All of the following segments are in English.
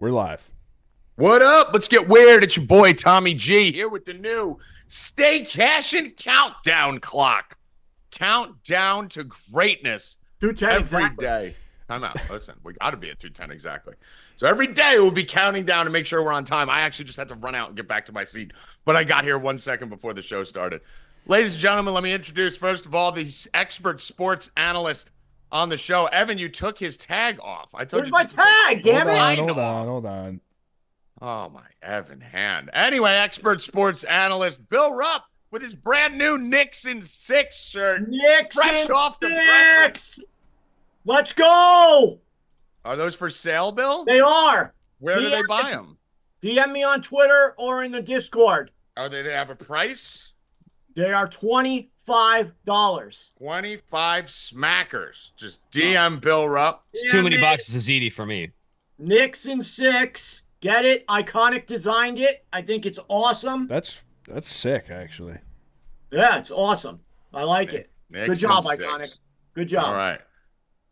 We're live. What up? Let's get weird. It's your boy Tommy G here with the new Stay Cashin countdown clock. Countdown to greatness 210 every exactly. day. Time out. Listen, we got to be at 210 exactly. So every day we'll be counting down to make sure we're on time. I actually just had to run out and get back to my seat, but I got here 1 second before the show started. Ladies and gentlemen, let me introduce, first of all, the expert sports analyst on the show. Evan, you took his tag off. I told Where's you. my tag, damn it. Hold on. Oh, my Evan hand. Anyway, expert sports analyst Bill Rupp with his brand new Knicks and 6 shirt. Knicks fresh and off the press. 6. Let's go. Are those for sale, Bill? They are. Where do they buy them? DM me on Twitter or in the Discord. Are they have a price? They are $25. 25 smackers. Just DM Bill Rupp. It's too many boxes of ZD for me. Knicks and 6. Get it? Iconic designed it. I think it's awesome. That's sick, actually. Yeah, it's awesome. I like it. Knicks Good job, and 6. Iconic. Good job. All right.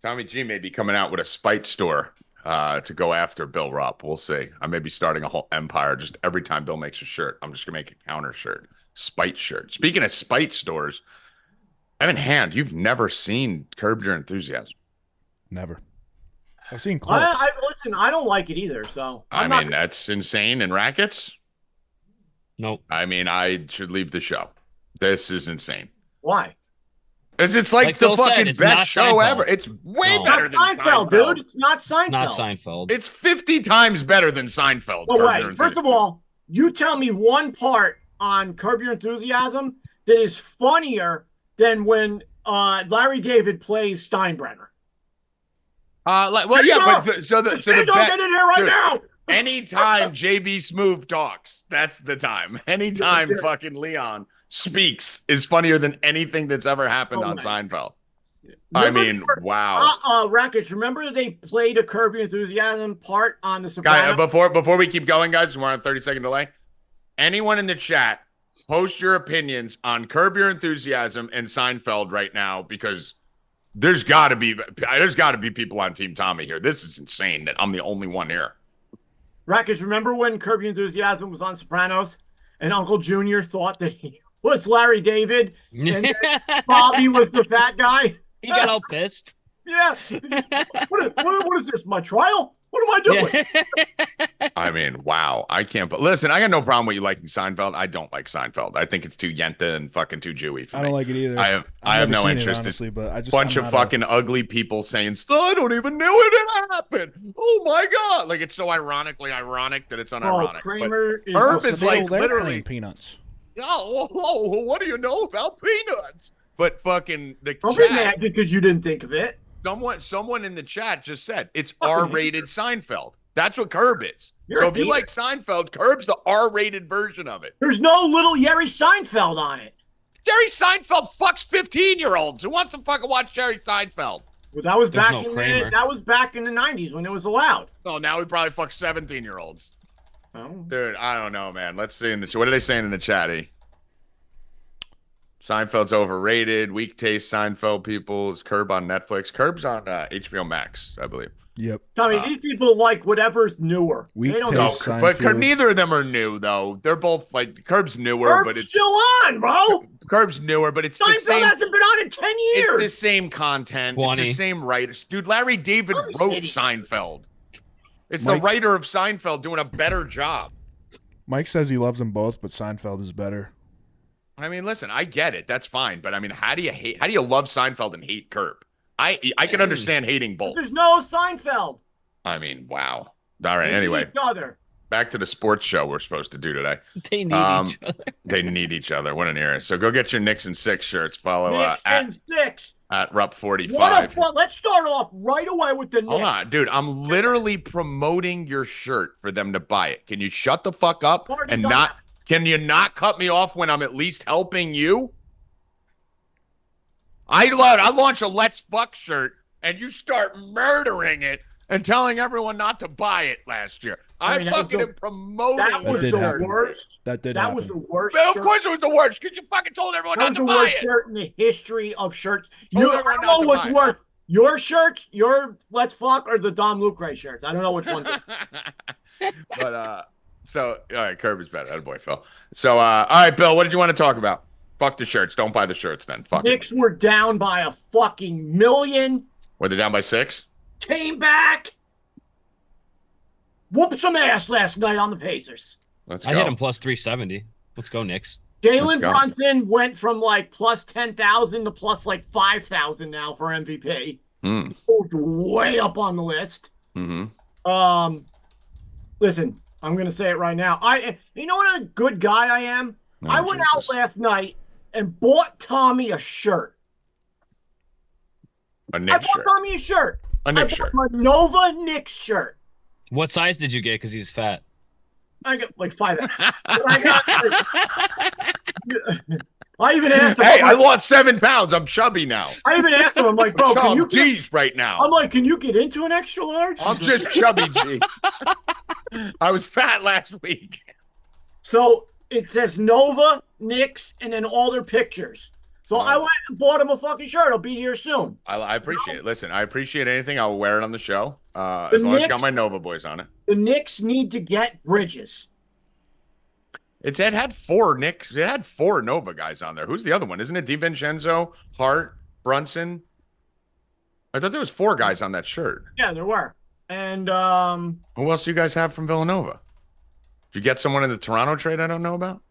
Tommy G may be coming out with a spite store to go after Bill Rupp. We'll see. I may be starting a whole empire. Just every time Bill makes a shirt, I'm just going to make a counter shirt. Spite shirt. Speaking of spite stores, Evan Hand, you've never seen Curb Your Enthusiasm. Never. I've seen clips. Listen, I don't like it either, so. I mean, that's insane. And Rackets? Nope. I mean, I should leave the show. This is insane. Why? It's like the Phil said, fucking it's best not show Seinfeld. ever. It's way No. better Not than Seinfeld, dude. It's not Seinfeld. Not Seinfeld. It's 50 times better than Seinfeld. Oh, Curb Your wait. First of all, you tell me one part on Curb Your Enthusiasm that is funnier than when Larry David plays Steinbrenner. Well, yeah, but so the Don't get in here right dude, now. anytime JB Smoove talks, that's the time. Anytime fucking Leon speaks is funnier than anything that's ever happened on Seinfeld. Wow. Rackets, remember they played a Curb Your Enthusiasm part on The Sopranos? Guy, before we keep going, guys, we're on a 30-second delay. Anyone in the chat, post your opinions on Curb Your Enthusiasm and Seinfeld right now, because there's got to be people on Team Tommy here. This is insane that I'm the only one here. Rackets, remember when Curb Your Enthusiasm was on Sopranos and Uncle Junior thought that he was Larry David and Bobby was the fat guy? He got all pissed. Yeah. What is this, my trial? What am I doing? Yeah. I mean, wow. I can't. But listen, I got no problem with you liking Seinfeld. I don't like Seinfeld. I think it's too yenta and fucking too Jewy for me. I don't like it either. I have no seen interest. It, honestly, it's but I just bunch of fucking ugly people saying, I don't even know it happened. Oh my God. Like, it's so ironically ironic that it's unironic. Kramer is Herb is like they're literally peanuts. Oh, what do you know about peanuts? But fucking the Don't be chat, mad because you didn't think of it. someone in the chat just said it's R-rated Seinfeld. That's what Curb is. You're So a if you hater. like Seinfeld, Curb's the R-rated version of it. There's no little Jerry Seinfeld on it. Jerry Seinfeld fucks 15-year-olds. Who wants to fucking watch Jerry Seinfeld? Well, that was There's back no in Kramer. the, that was back in the 90s when it was allowed. Oh, now he probably fucks 17-year-olds. Oh. Dude, I don't know, man. Let's see in the what are they saying in the chat? Seinfeld's overrated. Weak taste Seinfeld people. Is Curb on Netflix? Curb's on HBO Max, I believe. Yep. Tommy, these people like whatever's newer. Weak They don't taste. know. But Seinfeld. neither of them are new, though. They're both like Curb's newer, Curb's but it's still on, bro. Curb's newer, but it's the Seinfeld same. hasn't been on in 10 years. It's the same content. 20. It's the same writers. Dude, Larry David I'm wrote kidding. Seinfeld. It's Mike- the writer of Seinfeld doing a better job. Mike says he loves them both, but Seinfeld is better. I mean, listen, I get it. That's fine. But I mean, how do you love Seinfeld and hate Curb? I can understand hating both. There's no Seinfeld. I mean, wow. All right. They Anyway, need each other. back to the sports show we're supposed to do today. They need each other. They need each other. What an era. So go get your Knicks and 6 shirts. Follow Knicks and 6. at Rupp45. What a fun. Let's start off right away with the Knicks. Hold on, dude. I'm literally promoting your shirt for them to buy it. Can you shut the fuck up Already and done not? that. Can you not cut me off when I'm at least helping you? I launch a Let's Fuck shirt and you start murdering it and telling everyone not to buy it last year. I mean, fucking am promoting That was did the happen. worst. That did That happen. was the worst. But of shirt. course it was the worst because you fucking told everyone That not was to the buy worst it. shirt in the history of shirts. Told I everyone don't not know to what's buy it. worse. Your shirts, your Let's Fuck, or the Dom Lucre shirts. I don't know which one. But so all right, Kirby's better. That boy, Phil. So all right, Bill, what did you want to talk about? Fuck the shirts. Don't buy the shirts then. Fuck it. Knicks were down by a fucking million. Were they down by 6? Came back. Whooped some ass last night on the Pacers. Let's I go. hit him plus 370. Let's go, Knicks. Let's Jalen go. Brunson went from like plus 10,000 to plus like 5,000 now for MVP. Mm. Moved way up on the list. Mm-hmm. Listen, I'm gonna say it right now. You know what a good guy I am? Oh, I went out Jesus. last night and bought Tommy a shirt. A I Knicks bought shirt. Tommy a shirt. A Knicks shirt. My Nova Knicks shirt. What size did you get? Because he's fat. I got like 5X. I even asked him. Hey, I lost 7 pounds. I'm chubby now. I even asked him. I'm like, bro, can you I'm G's right now. I'm like, can you get into an extra large? I'm just chubby G. I was fat last week. So it says Nova, Knicks, and then all their pictures. So I went and bought him a fucking shirt. It'll be here soon. I appreciate it. Listen, I appreciate anything. I'll wear it on the show. As long as it's got my Nova boys on it. The Knicks need to get Bridges. It had 4 Knicks. It had 4 Nova guys on there. Who's the other one? Isn't it DiVincenzo, Hart, Brunson? I thought there was 4 guys on that shirt. Yeah, there were. And Who else do you guys have from Villanova? Did you get someone in the Toronto trade I don't know about?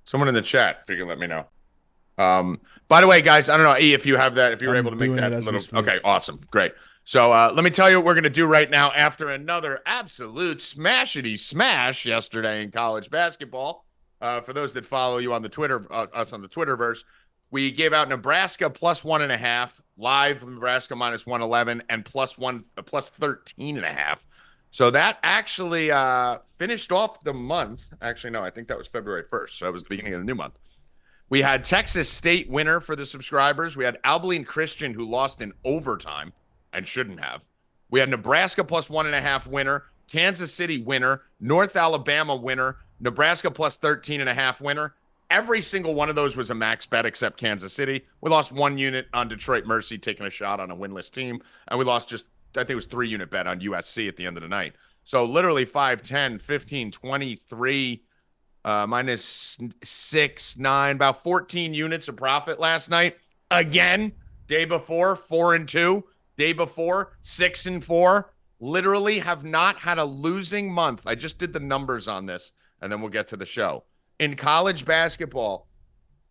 Someone in the chat, if you can let me know. By the way, guys, I don't know, E, if you have that, if you were I'm able to make doing that it as we little. speak. Okay, awesome. Great. So let me tell you what we're going to do right now after another absolute smashity smash yesterday in college basketball. For those that follow you on the Twitter, us on the Twitterverse, we gave out Nebraska plus 1.5, live from Nebraska minus 111, and plus 13.5. So that actually finished off the month. Actually, no, I think that was February 1st. So that was the beginning of the new month. We had Texas State winner for the subscribers. We had Abilene Christian, who lost in overtime and shouldn't have. We had Nebraska plus 1.5 winner, Kansas City winner, North Alabama winner, Nebraska plus 13.5 winner. Every single one of those was a max bet except Kansas City. We lost 1 unit on Detroit Mercy taking a shot on a winless team. And we lost just, I think it was 3 unit bet on USC at the end of the night. So literally 5, 10, 15, 23, minus 6, 9, about 14 units of profit last night. Again, day before, 4-2. Day before, 6-4. Literally have not had a losing month. I just did the numbers on this, and then we'll get to the show. In college basketball,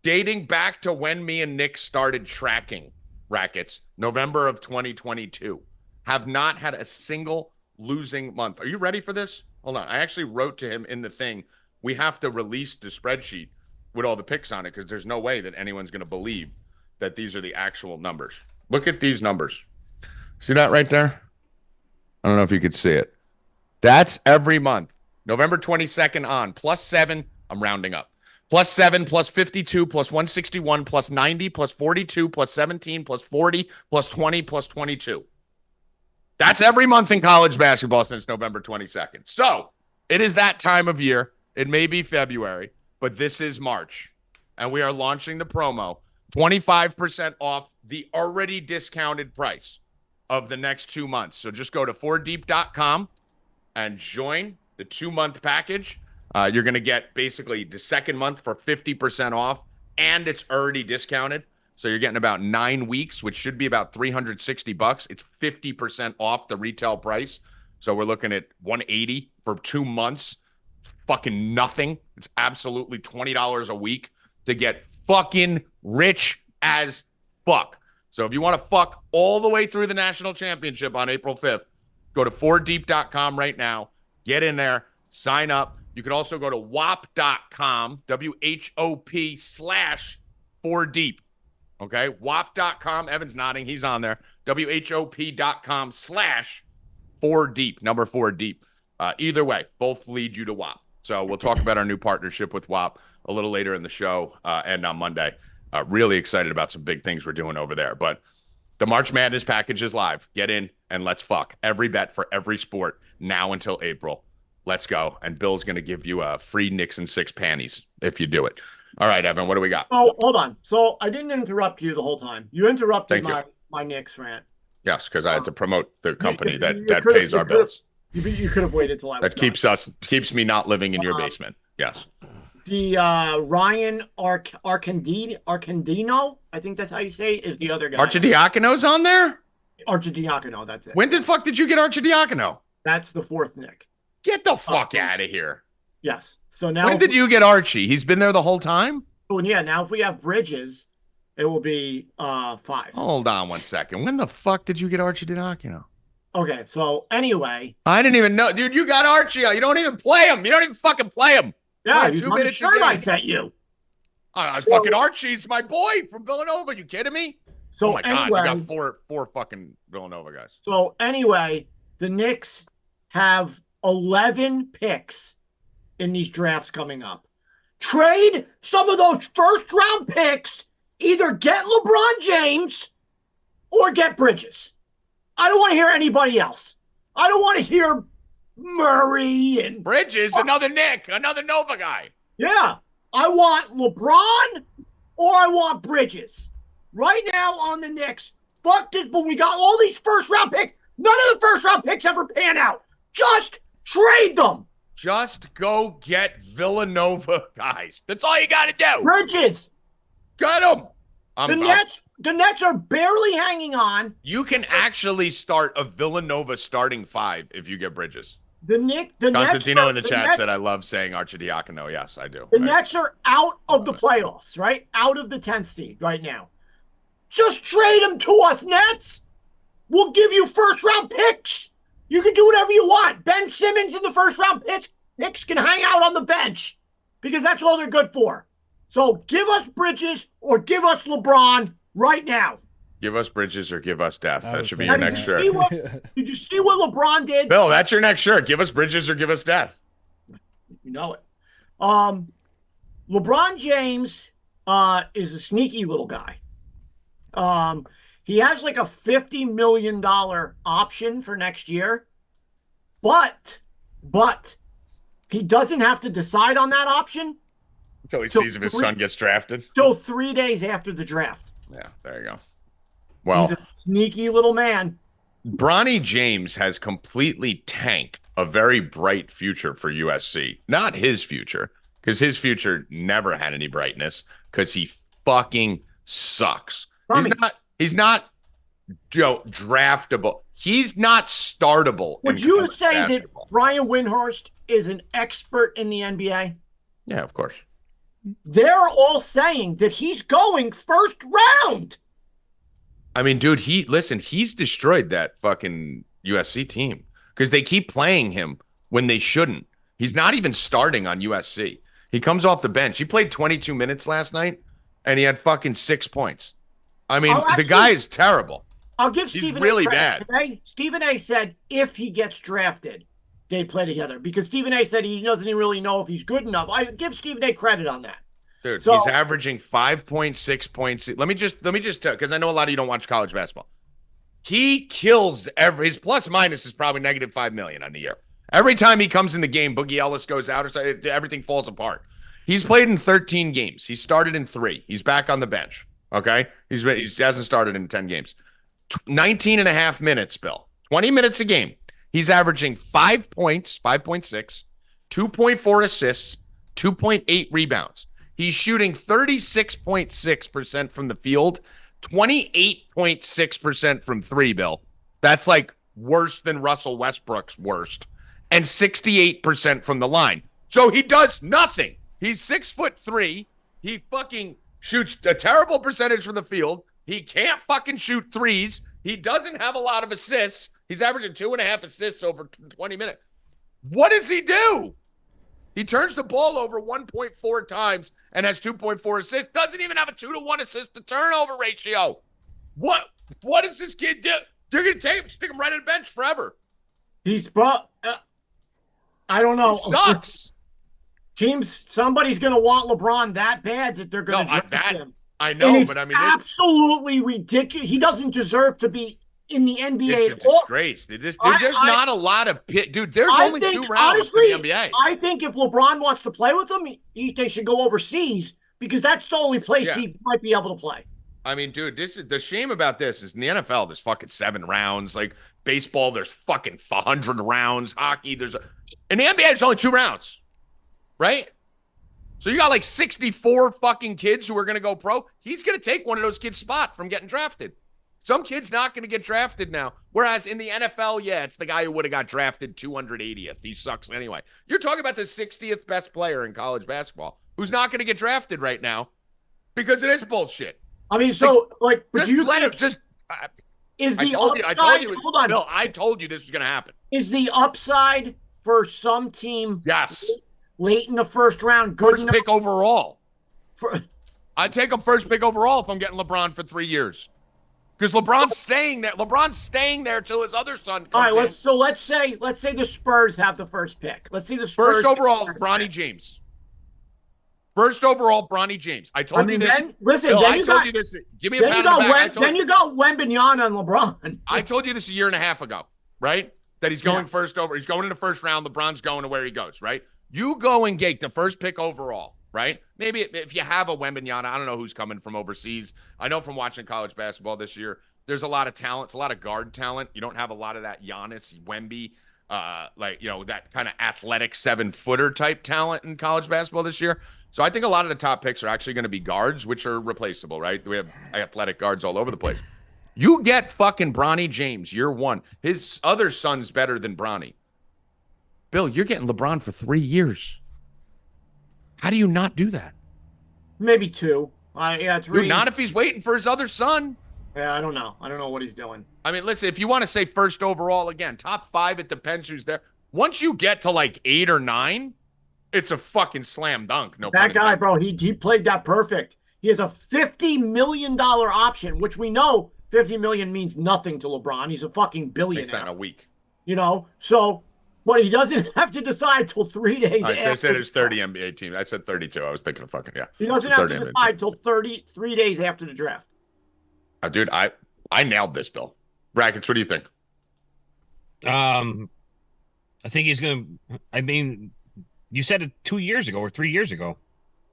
dating back to when me and Nick started tracking Rackets, November of 2022, have not had a single losing month. Are you ready for this? Hold on. I actually wrote to him in the thing. We have to release the spreadsheet with all the picks on it because there's no way that anyone's going to believe that these are the actual numbers. Look at these numbers. See that right there? I don't know if you could see it. That's every month. November 22nd on, plus 7. I'm rounding up. Plus 7, plus 52, plus 161, plus 90, plus 42, plus 17, plus 40, plus 20, plus 22. That's every month in college basketball since November 22nd. So it is that time of year. It may be February, but this is March. And we are launching the promo, 25% off the already discounted price of the next 2 months. So just go to 4deep.com and join the 2-month package. You're going to get basically the second month for 50% off, and it's already discounted. So you're getting about 9 weeks, which should be about $360. It's 50% off the retail price. So we're looking at $180 for 2 months. It's fucking nothing. It's absolutely $20 a week to get fucking rich as fuck. So if you want to fuck all the way through the national championship on April 5th, go to 4deep.com right now. Get in there. Sign up. You can also go to WHOP.com, WHOP/4deep. Okay? WHOP.com. Evan's nodding. He's on there. WHOP.com/4deep. Number 4 deep. Either way, both lead you to WHOP. So we'll talk about our new partnership with WHOP a little later in the show and on Monday. Really excited about some big things we're doing over there. But the March Madness package is live. Get in and let's fuck. Every bet for every sport now until April. Let's go. And Bill's going to give you a free Knicks and 6 panties if you do it. All right, Evan, what do we got? Oh, hold on. So I didn't interrupt you the whole time. You interrupted Thank you. my Knicks rant. Yes, because I had to promote the company You that could've- pays you our could've- bills. You could have waited till I was That keeps me not living in your basement. Yes. The Ryan Arcandino, I think that's how you say it, is the other guy. Arcidiacono's on there? Arcidiacono, that's it. When the fuck did you get Arcidiacono? That's the fourth Nick. Get the fuck out of here. Yes. So now When did you get Archie? He's been there the whole time? Oh, yeah, now if we have Bridges, it will be 5. Hold on one second. When the fuck did you get Arcidiacono? Okay, so anyway. I didn't even know. Dude, you got Archie. You don't even play him. You don't even fucking play him. Yeah, He's 2 on the minutes shirt I sent you. Fucking Archie's my boy from Villanova. You kidding me? So Oh my God, anyway, you got four fucking Villanova guys. So anyway, the Knicks have 11 picks in these drafts coming up. Trade some of those first-round picks. Either get LeBron James or get Bridges. I don't want to hear anybody else. I don't want to hear Murray and Bridges, another Nick, another Nova guy. Yeah, I want LeBron or I want Bridges. Right now on the Knicks, fuck this, but we got all these first-round picks. None of the first-round picks ever pan out. Just trade them. Just go get Villanova guys. That's all you got to do. Bridges. Get them. The Nets are barely hanging on. You can actually start a Villanova starting 5 if you get Bridges. Constantino in the chat said, I love saying Arcidiacono. Yes, I do. The Nets are out of the playoffs, right? Out of the 10th seed right now. Just trade them to us, Nets. We'll give you first-round picks. You can do whatever you want. Ben Simmons in the first-round picks can hang out on the bench because that's all they're good for. So give us Bridges or give us LeBron right now. Give us Bridges or give us death. That should be your next shirt. Did you see what LeBron did? Bill, that's your next shirt. Give us Bridges or give us death. You know it. LeBron James is a sneaky little guy. He has like a $50 million option for next year, but he doesn't have to decide on that option until he sees if his son gets drafted. Till 3 days after the draft. Yeah, there you go. Well, he's a sneaky little man. Bronny James has completely tanked a very bright future for USC. Not his future, because his future never had any brightness, because he fucking sucks. He's not draftable. He's not startable. Would you say basketball. That Brian Windhorst is an expert in the NBA? Yeah, of course. They're all saying that he's going first round. I mean, dude, he's destroyed that fucking USC team because they keep playing him when they shouldn't. He's not even starting on USC. He comes off the bench. He played 22 minutes last night, and he had fucking 6 points. I mean, the guy is terrible. I'll give Stephen really A credit. bad. Today, Stephen A said if he gets drafted, they play together because Stephen A said he doesn't really know if he's good enough. I give Stephen A credit on that. Dude, he's averaging 5.6 points. Let me just tell, because I know a lot of you don't watch college basketball. He kills his plus minus is probably -$5 million on the year. Every time he comes in the game, Boogie Ellis goes out or so, everything falls apart. He's played in 13 games. He started in 3. He's back on the bench. Okay, he hasn't started in 10 games. 19 and a half minutes, Bill. 20 minutes a game. He's averaging 5 points, 5.6, 2.4 assists, 2.8 rebounds. He's shooting 36.6% from the field, 28.6% from 3, Bill. That's like worse than Russell Westbrook's worst. And 68% from the line. So he does nothing. He's 6'3". He fucking shoots a terrible percentage from the field. He can't fucking shoot threes. He doesn't have a lot of assists. He's averaging 2.5 assists over 20 minutes. What does he do? He turns the ball over 1.4 times and has 2.4 assists. Doesn't even have a 2-to-1 assist to turnover ratio. What does this kid do? They're going to stick him right on the bench forever. I don't know. He sucks. Somebody's going to want LeBron that bad that they're going to draft him. I know, but I mean, absolutely ridiculous. He doesn't deserve to be in the NBA. It's a disgrace. There's not a lot of dude. There's only 2 rounds in the NBA. I think if LeBron wants to play with them, they should go overseas because that's the only place he might be able to play. I mean, dude, this is the shame about this is in the NFL, there's fucking 7 rounds. Like baseball, there's fucking 100 rounds. Hockey, in the NBA, it's only 2 rounds, right? So you got like 64 fucking kids who are going to go pro. He's going to take one of those kids' spot from getting drafted. Some kid's not going to get drafted now. Whereas in the NFL, yeah, it's the guy who would have got drafted 280th. He sucks anyway. You're talking about the 60th best player in college basketball who's not going to get drafted right now because it is bullshit. I mean, so but just you let it just. Is the I upside? told you, Hold on. Bill, I told you this was going to happen. Is the upside for some team? Yes. Late in the first round, good First pick overall. For, I'd take him first pick overall if I'm getting LeBron for 3 years. Because LeBron's staying there. LeBron's staying there till his other son comes in. let's say the Spurs have the first pick. Let's see the Spurs. First overall, Bronny James. First overall, Bronny James. I told you this. Listen, Bill, then I you told got, you this. Give me a then pat you on the got back. then you got Wembanyama and LeBron. I told you this a year and a half ago, right? That he's going first over. He's going in the first round. LeBron's going to where he goes, right? You go and get the first pick overall, right? Maybe if you have a Wembanyama, I don't know who's coming from overseas. I know from watching college basketball this year, there's a lot of talent. It's a lot of guard talent. You don't have a lot of that Giannis, Wemby, that kind of athletic 7-footer type talent in college basketball this year. So I think a lot of the top picks are actually going to be guards, which are replaceable, right? We have athletic guards all over the place. You get fucking Bronny James year 1. His other son's better than Bronny. Bill, you're getting LeBron for 3 years. How do you not do that? Maybe 2. 3. Dude, not if he's waiting for his other son. Yeah, I don't know. I don't know what he's doing. I mean, listen, if you want to say first overall again, top 5, it depends who's there. Once you get to like 8 or 9, it's a fucking slam dunk. No, that guy, bro, he played that perfect. He has a $50 million option, which we know $50 million means nothing to LeBron. He's a fucking billionaire. Makes that in a week. So, but he doesn't have to decide till 3 days after. I said there's 30 NBA teams. I said 32. I was thinking of fucking, yeah. He doesn't have to decide till 3 days after the draft. Dude, I nailed this, Bill. Rackets, what do you think? I think he's going to, I mean, you said it 2 years ago or 3 years ago.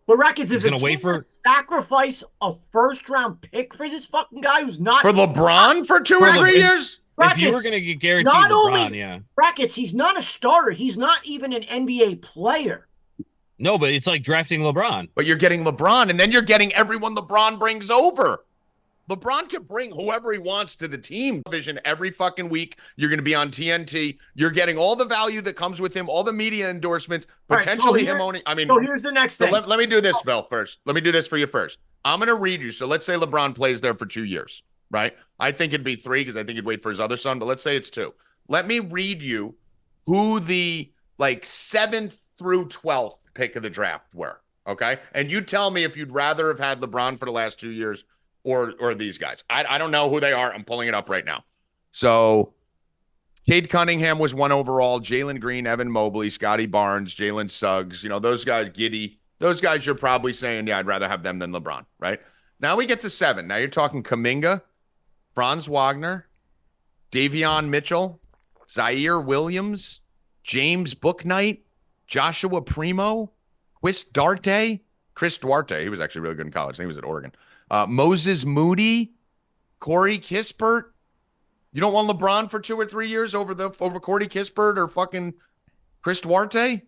But Rackets is going to wait for sacrifice a first-round pick for this fucking guy who's not for LeBron for 2 or 3 years. Rackets, if you were going to get guaranteed LeBron, yeah. Rackets, he's not a starter. He's not even an NBA player. No, but it's like drafting LeBron. But you're getting LeBron, and then you're getting everyone LeBron brings over. LeBron can bring whoever he wants to the team division every fucking week. You're going to be on TNT. You're getting all the value that comes with him, all the media endorsements, potentially him owning. I mean, so here's the next thing. Let me do this, Bill, first. Let me do this for you first. I'm going to read you. So let's say LeBron plays there for 2 years, right? I think it'd be 3 because I think he'd wait for his other son, but let's say it's 2. Let me read you who the 7th through 12th pick of the draft were, okay? And you tell me if you'd rather have had LeBron for the last 2 years or these guys. I don't know who they are. I'm pulling it up right now. So Cade Cunningham was 1 overall. Jalen Green, Evan Mobley, Scotty Barnes, Jalen Suggs. Those guys, Giddey. Those guys you're probably saying, yeah, I'd rather have them than LeBron, right? Now we get to 7. Now you're talking Kuminga, Franz Wagner, Davion Mitchell, Zaire Williams, James Bouknight, Joshua Primo, Chris Duarte. He was actually really good in college. I think he was at Oregon. Moses Moody, Corey Kispert. You don't want LeBron for 2 or 3 years over Corey Kispert or fucking Chris Duarte?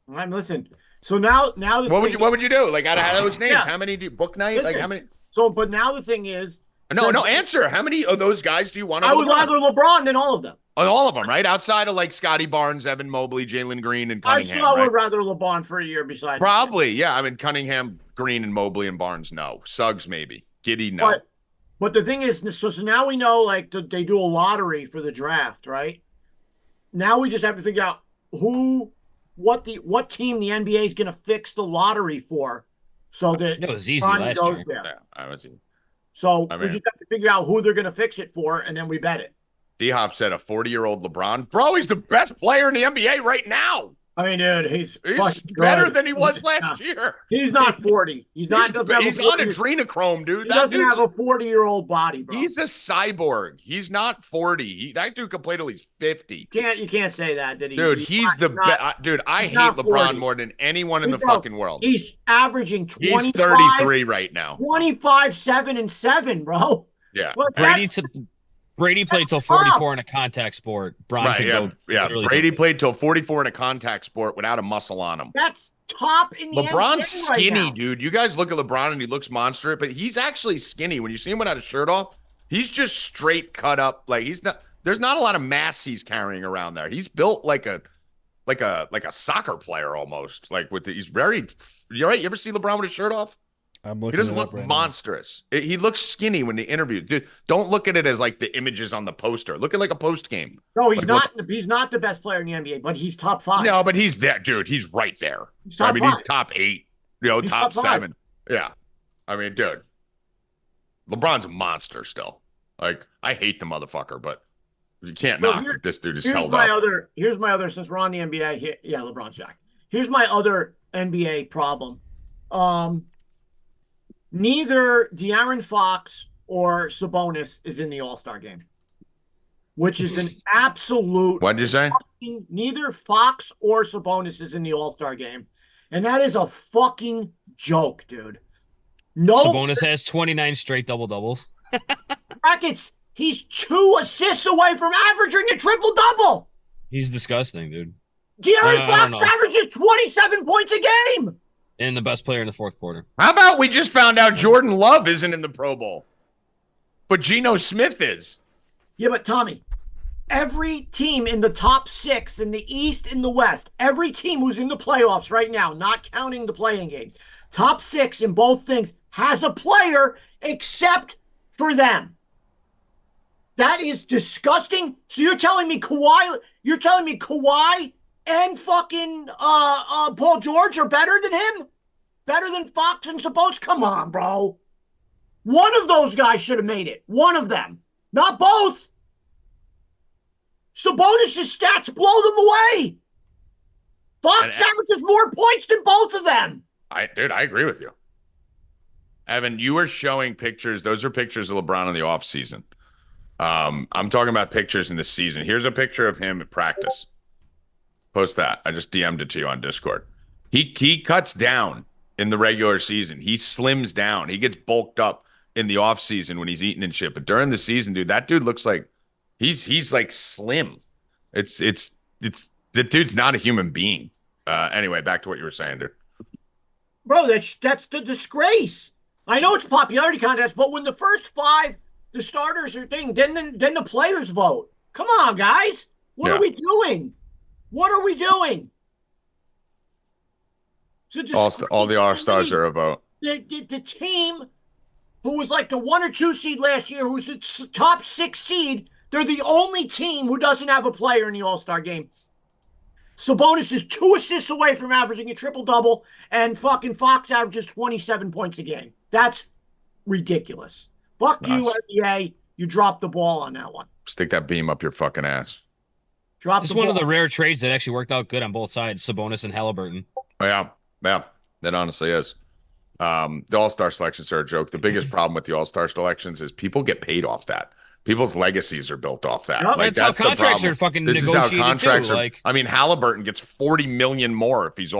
Listen. So now what would you do? Like out of those names, how many do you Bouknight? Listen, like how many? So, but now the thing is, no, answer. How many of those guys do you want? I would rather LeBron than all of them. All of them, right? Outside of like Scotty Barnes, Evan Mobley, Jalen Green, and Cunningham. I would rather LeBron for a year besides. Probably, yeah. I mean, Cunningham, Green, and Mobley and Barnes, no. Suggs, maybe. Giddey, no. But the thing is, so now we know they do a lottery for the draft, right? Now we just have to figure out what team the NBA is going to fix the lottery for, so that it was easy last year. Yeah, I was easy. So we just have to figure out who they're going to fix it for, and then we bet it. D-Hop said a 40-year-old LeBron. Bro, he's the best player in the NBA right now. I mean, dude, he's better good. than he was last year. He's not 40. He's on adrenochrome, dude. He doesn't have a 40-year-old body, bro. He's a cyborg. He's not 40. That dude could play till he's 50. You can't say that, did he? Dude, he's the best. Dude, I hate LeBron 40. more than anyone in the fucking world. He's averaging 25. He's 33 right now. 25, 7, and 7, bro. Yeah. Brady played till 44 in a contact sport. Brady played till 44 in a contact sport without a muscle on him. That's top in the LeBron's NBA skinny, right now. dude. You guys look at LeBron and he looks monstrous, but he's actually skinny. When you see him without a shirt off, he's just straight cut up. Like he's not. There's not a lot of mass he's carrying around there. He's built like a soccer player almost. He's very. You right? You ever see LeBron with his shirt off? I'm looking. He doesn't look monstrous. He looks skinny when they interview. Dude, don't look at it as like the images on the poster. Look at like a post game. No, he's not. He's not the best player in the NBA, but he's top 5. No, but he's there, dude. He's right there. He's top 5. He's top 8. Top 7. Yeah. I mean, dude, LeBron's a monster still. Like, I hate the motherfucker, but you can't knock that this dude is held up. Here's my other. Since we're on the NBA, LeBron's Jack. Here's my other NBA problem. Neither De'Aaron Fox or Sabonis is in the All-Star game, which is an absolute. What did you say? Neither Fox or Sabonis is in the All-Star game, and that is a fucking joke, dude. No, Sabonis has 29 straight double-doubles. Rackets, he's 2 assists away from averaging a triple-double. He's disgusting, dude. De'Aaron Fox averages 27 points a game. And the best player in the fourth quarter. How about we just found out Jordan Love isn't in the Pro Bowl, but Geno Smith is? Yeah, but Tommy, every team in the top 6 in the East and the West, every team who's in the playoffs right now, not counting the playing games, top 6 in both things has a player except for them. That is disgusting. So you're telling me Kawhi and fucking Paul George are better than him? Better than Fox and Sabonis? Come on, bro. One of those guys should have made it. One of them. Not both. Sabonis' stats blow them away. Fox averages more points than both of them. I agree with you. Evan, you were showing pictures. Those are pictures of LeBron in the offseason. I'm talking about pictures in the season. Here's a picture of him at practice. Post that. I just DM'd it to you on Discord. He cuts down in the regular season. He slims down. He gets bulked up in the offseason when he's eating and shit. But during the season, dude, that dude looks like he's like slim. It's the dude's not a human being. Anyway, back to what you were saying, dude. Bro, that's the disgrace. I know it's a popularity contest, but when the first 5, the starters are then the players vote. Come on, guys. What are we doing? What are we doing? All the All-Stars are a vote. The team who was like the 1 or 2 seed last year, who's the top 6 seed, they're the only team who doesn't have a player in the All-Star game. Sabonis is 2 assists away from averaging a triple-double, and fucking Fox averages 27 points a game. That's ridiculous. Fuck you, NBA. You dropped the ball on that one. Stick that beam up your fucking ass. It's one of the rare trades that actually worked out good on both sides, Sabonis and Halliburton. Yeah, that honestly is. The All-Star selections are a joke. The biggest problem with the All-Star selections is people get paid off that. People's legacies are built off that. Yep. Like, that's how contracts are fucking negotiated. This is how contracts are. Like, I mean, Halliburton gets $40 million more if he's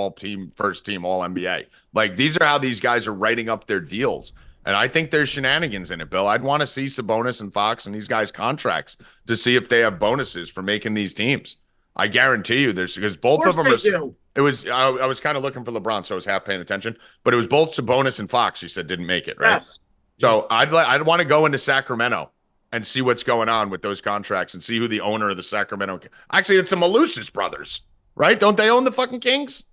first team All NBA. Like, these are how these guys are writing up their deals. And I think there's shenanigans in it, Bill. I'd want to see Sabonis and Fox and these guys' contracts to see if they have bonuses for making these teams. I guarantee you there's because both of them are. It was I was kind of looking for LeBron, so I was half paying attention. But it was both Sabonis and Fox. You said didn't make it, right? Yes. So I'd want to go into Sacramento and see what's going on with those contracts and see who the owner of the Sacramento. Actually, it's the Malusis brothers, right? Don't they own the fucking Kings?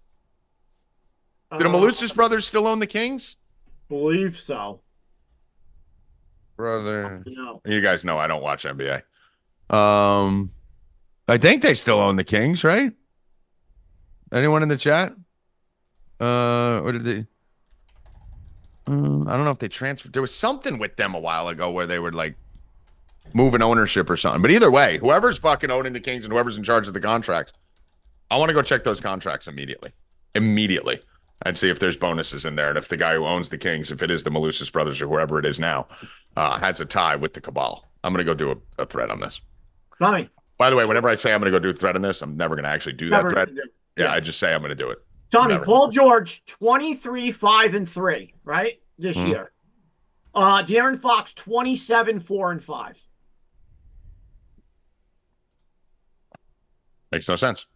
Do the Malusis brothers still own the Kings? Believe so. Brother. You guys know I don't watch NBA. I think they still own the Kings, right? Anyone in the chat? Or did they? I don't know if they transferred. There was something with them a while ago where they were like moving ownership or something. But either way, whoever's fucking owning the Kings and whoever's in charge of the contracts, I want to go check those contracts immediately, and see if there's bonuses in there, and if the guy who owns the Kings, if it is the Malusis brothers or whoever it is now, has a tie with the Cabal. I'm gonna go do a thread on this. Tommy. By the way, whenever I say I'm gonna go do a thread on this, I'm never gonna actually do that thread. Yeah, I just say I'm gonna do it. Tommy, Never. Paul George, 23-5-3, right? This year. De'Aaron Fox, 27-4-5. Makes no sense.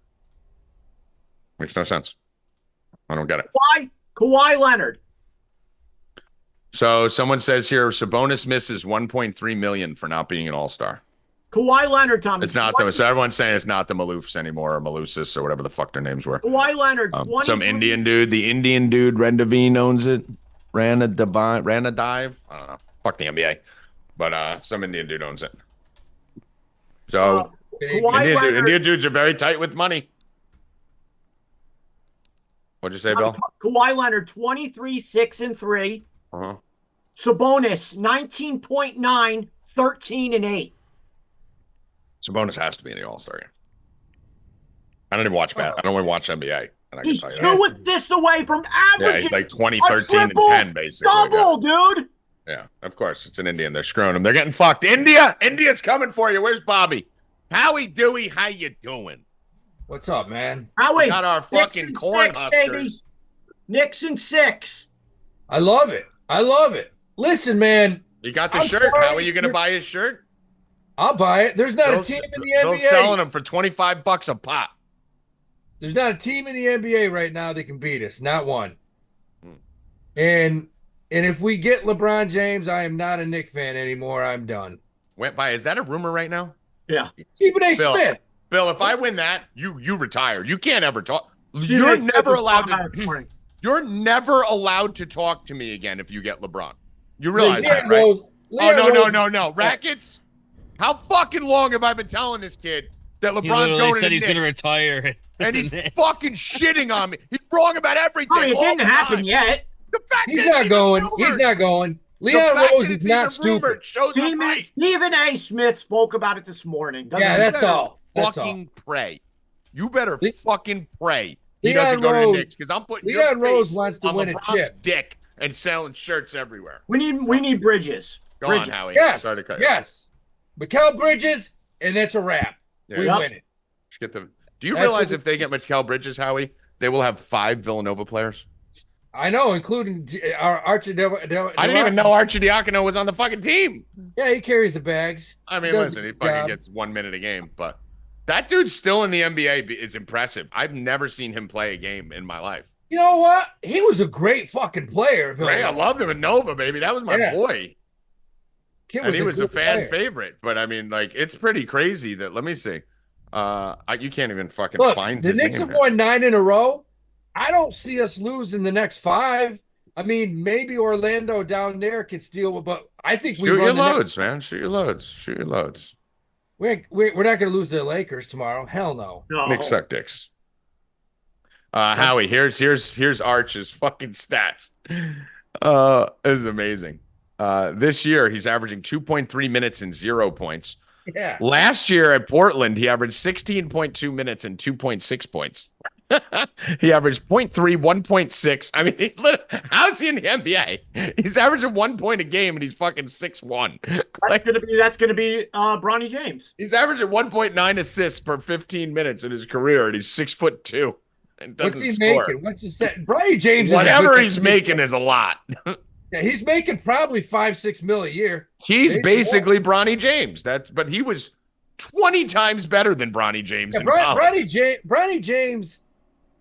Makes no sense. I don't get it. Kawhi Leonard. So someone says here, Sabonis misses $1.3 million for not being an all-star. Kawhi Leonard, Tommy. It's not so everyone's saying it's not the Maloofs anymore, or Malusis, or whatever the fuck their names were. Kawhi Leonard, some Indian dude. The Indian dude, Rendavine, owns it. Ranadive. I don't know. Fuck the NBA. But some Indian dude owns it. So Indian dudes are very tight with money. What'd you say, Bill? Kawhi Leonard, 23-6-3. Sabonis, 19.9, 13-8. Sabonis has to be in the All-Star game. I don't even watch I don't even watch NBA. And I can He's tell you 2 assists away from averaging. Yeah, he's like 20, 13, and 10, basically. Double, dude. Yeah, of course. It's an Indian. They're screwing him. They're getting fucked. India's coming for you. Where's Bobby? Howie, Dewey, how you doing? What's up, man? Howie, we got our fucking corn huskers. Knicks and 6. I love it. I love it. Listen, man. You got the shirt. How are you going to buy his shirt? I'll buy it. There's not a team in the NBA. They're selling them for $25 a pop. There's not a team in the NBA right now that can beat us. Not one. And if we get LeBron James, I am not a Knick fan anymore. I'm done. Went by. Is that a rumor right now? Yeah. Stephen A. Smith. Bill, if I win that, you retire. You can't ever talk. You're never allowed to. You're never allowed to talk to me again if you get LeBron. You realize that, right? No. Rackets. How fucking long have I been telling this kid that LeBron's going to the said he's Knicks? going to retire. And he's fucking shitting on me. He's wrong about everything. It didn't happen yet. He's not going. He's not going. Leon Rose is not stupid. Stephen A. Smith spoke about it this morning. That's all. Fucking pray. You better fucking pray he doesn't go to the Knicks, because I'm putting Leon Rose wants to win a chip. Dick and selling shirts everywhere. We need Bridges. Go on, Howie. Yes. Mikal Bridges, and that's a wrap. Yeah. We win it. Do you realize if they get Mikal Bridges, Howie, they will have 5 Villanova players? I know, including our Archie. I didn't even know Archie Diacono was on the fucking team. Yeah, he carries the bags. I mean, listen, he fucking gets 1 minute a game, but that dude's still in the NBA is impressive. I've never seen him play a game in my life. You know what? He was a great fucking player. Great, I loved him in Nova, baby. That was my boy. And he was a fan favorite. But I mean, like, it's pretty crazy that. Let me see. You can't even fucking find his name. The Knicks have won 9 in a row. I don't see us losing the next 5. I mean, maybe Orlando down there could steal, but I think we shoot your loads, man. Shoot your loads. We're not going to lose to the Lakers tomorrow. Hell no. Knicks suck dicks. Howie, here's Arch's fucking stats. This is amazing. This year he's averaging 2.3 minutes and 0 points. Yeah. Last year at Portland, he averaged 16.2 minutes and 2.6 points. He averaged 0.3, 1.6. I mean, how's he in the NBA? He's averaging 1 point a game, and he's fucking 6'1". That's gonna be Bronny James. He's averaging 1.9 assists per 15 minutes in his career, and he's 6'2". And what's he making? What's his set? Bronny James. Whatever he's making is a lot. Yeah, he's making probably $5-6 million a year. He's basically Bronny James. But he was 20 times better than Bronny James. Bronny James.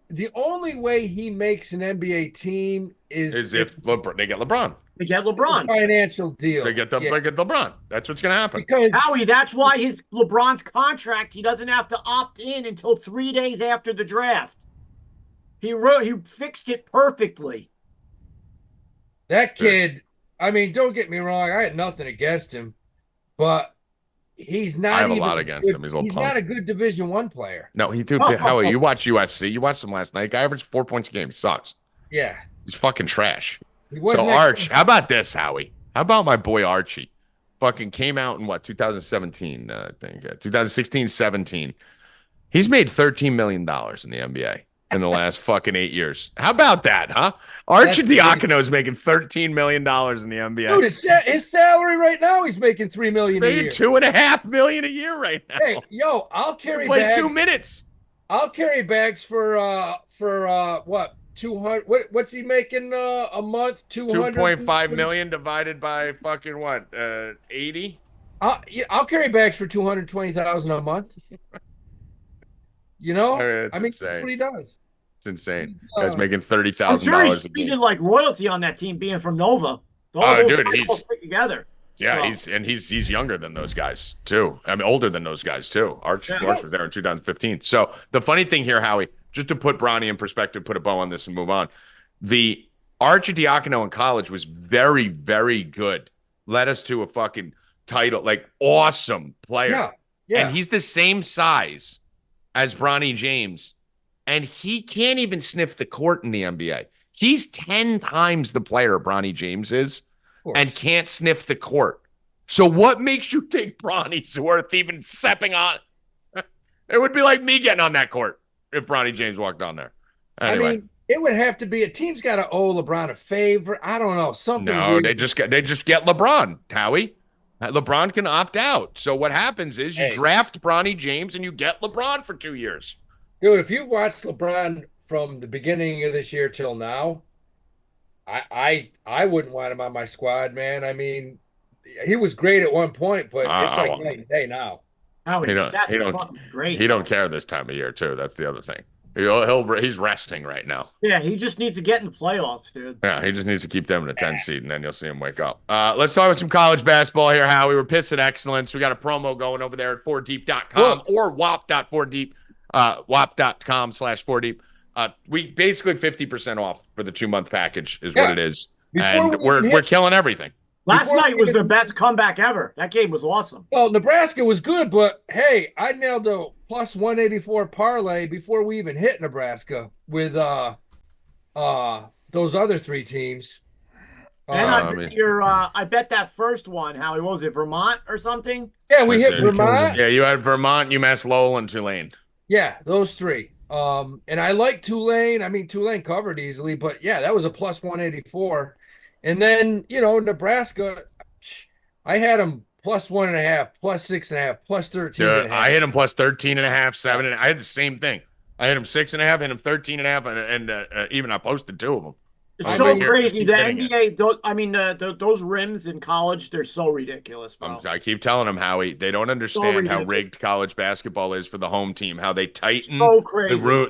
The only way he makes an NBA team is if they get LeBron. They get LeBron. Financial deal. They get LeBron. That's what's going to happen. Because Howie, that's why LeBron's contract, he doesn't have to opt in until 3 days after the draft. He fixed it perfectly. That kid, I mean, don't get me wrong, I had nothing against him, but he's not. I have a lot against him. He's not a good Division I player. No, he did. Howie, you watch USC. You watched him last night. Guy averaged 4 points a game. He sucks. Yeah. He's fucking trash. So Arch, how about this, Howie? How about my boy Archie? Fucking came out in 2017, I think. 2016, 17. He's made $13 million in the NBA in the last fucking 8 years. How about that, huh? Arcidiacono is making $13 million in the NBA. Dude, his salary right now, he's making $3 million a year. $2.5 million a year right now. Hey, yo, I'll carry Play bags. 2 minutes. I'll carry bags for what? 200. What's he making a month? 200. 2.5 million divided by fucking what? 80. I'll carry bags for 220,000 a month. You know, I mean, insane. that's what he does. It's insane. Guy's making $30,000 I'm sure he's a game. treated like royalty on that team, being from Nova. Oh, dude, he's all stick together. Yeah, he's younger than those guys too. I mean, older than those guys too. Arch was there in 2015. So the funny thing here, Howie, just to put Bronny in perspective, put a bow on this and move on. The Arcidiacono in college was very, very good. Led us to a fucking title, like awesome player. Yeah. And he's the same size as Bronny James, and he can't even sniff the court in the NBA. He's 10 times the player Bronny James is, and can't sniff the court. So what makes you think Bronny's worth even stepping on? It would be like me getting on that court if Bronny James walked on there. Anyway. I mean, it would have to be a team's got to owe LeBron a favor. I don't know, something. No, weird. they just get LeBron, Howie. LeBron can opt out. So what happens is you draft Bronny James and you get LeBron for 2 years. Dude, if you've watched LeBron from the beginning of this year till now, I wouldn't want him on my squad, man. I mean, he was great at one point, but it's like night and day now. He don't care this time of year too. That's the other thing. He's resting right now. Yeah, he just needs to get in the playoffs, dude. Yeah, he just needs to keep them in a 10 seed, and then you'll see him wake up. Let's talk about some college basketball here, Howie. We're Pissed at Excellence. We got a promo going over there at 4deep.com or wop.4deep, wop.com/4deep. We basically 50% off for the 2-month package is what it is. And we're killing everything. Last night was the best comeback ever. That game was awesome. Well, Nebraska was good, but hey, I nailed the plus 184 parlay before we even hit Nebraska with those other 3 teams. And I bet that first one, Howie, what was it, Vermont or something? Yeah, we hit Vermont. Yeah, you had Vermont, UMass Lowell, and Tulane. Yeah, those 3. And I like Tulane. I mean, Tulane covered easily, but yeah, that was a plus 184. And then, Nebraska, I had them plus 1.5, plus 6.5, plus 13.5. I hit them plus 13.5, 7. I had the same thing. I hit them 6.5, hit them 13.5, and even I posted 2 of them. It's so crazy. The NBA, those rims in college, they're so ridiculous, bro. I keep telling them, Howie, they don't understand how rigged college basketball is for the home team. How they tighten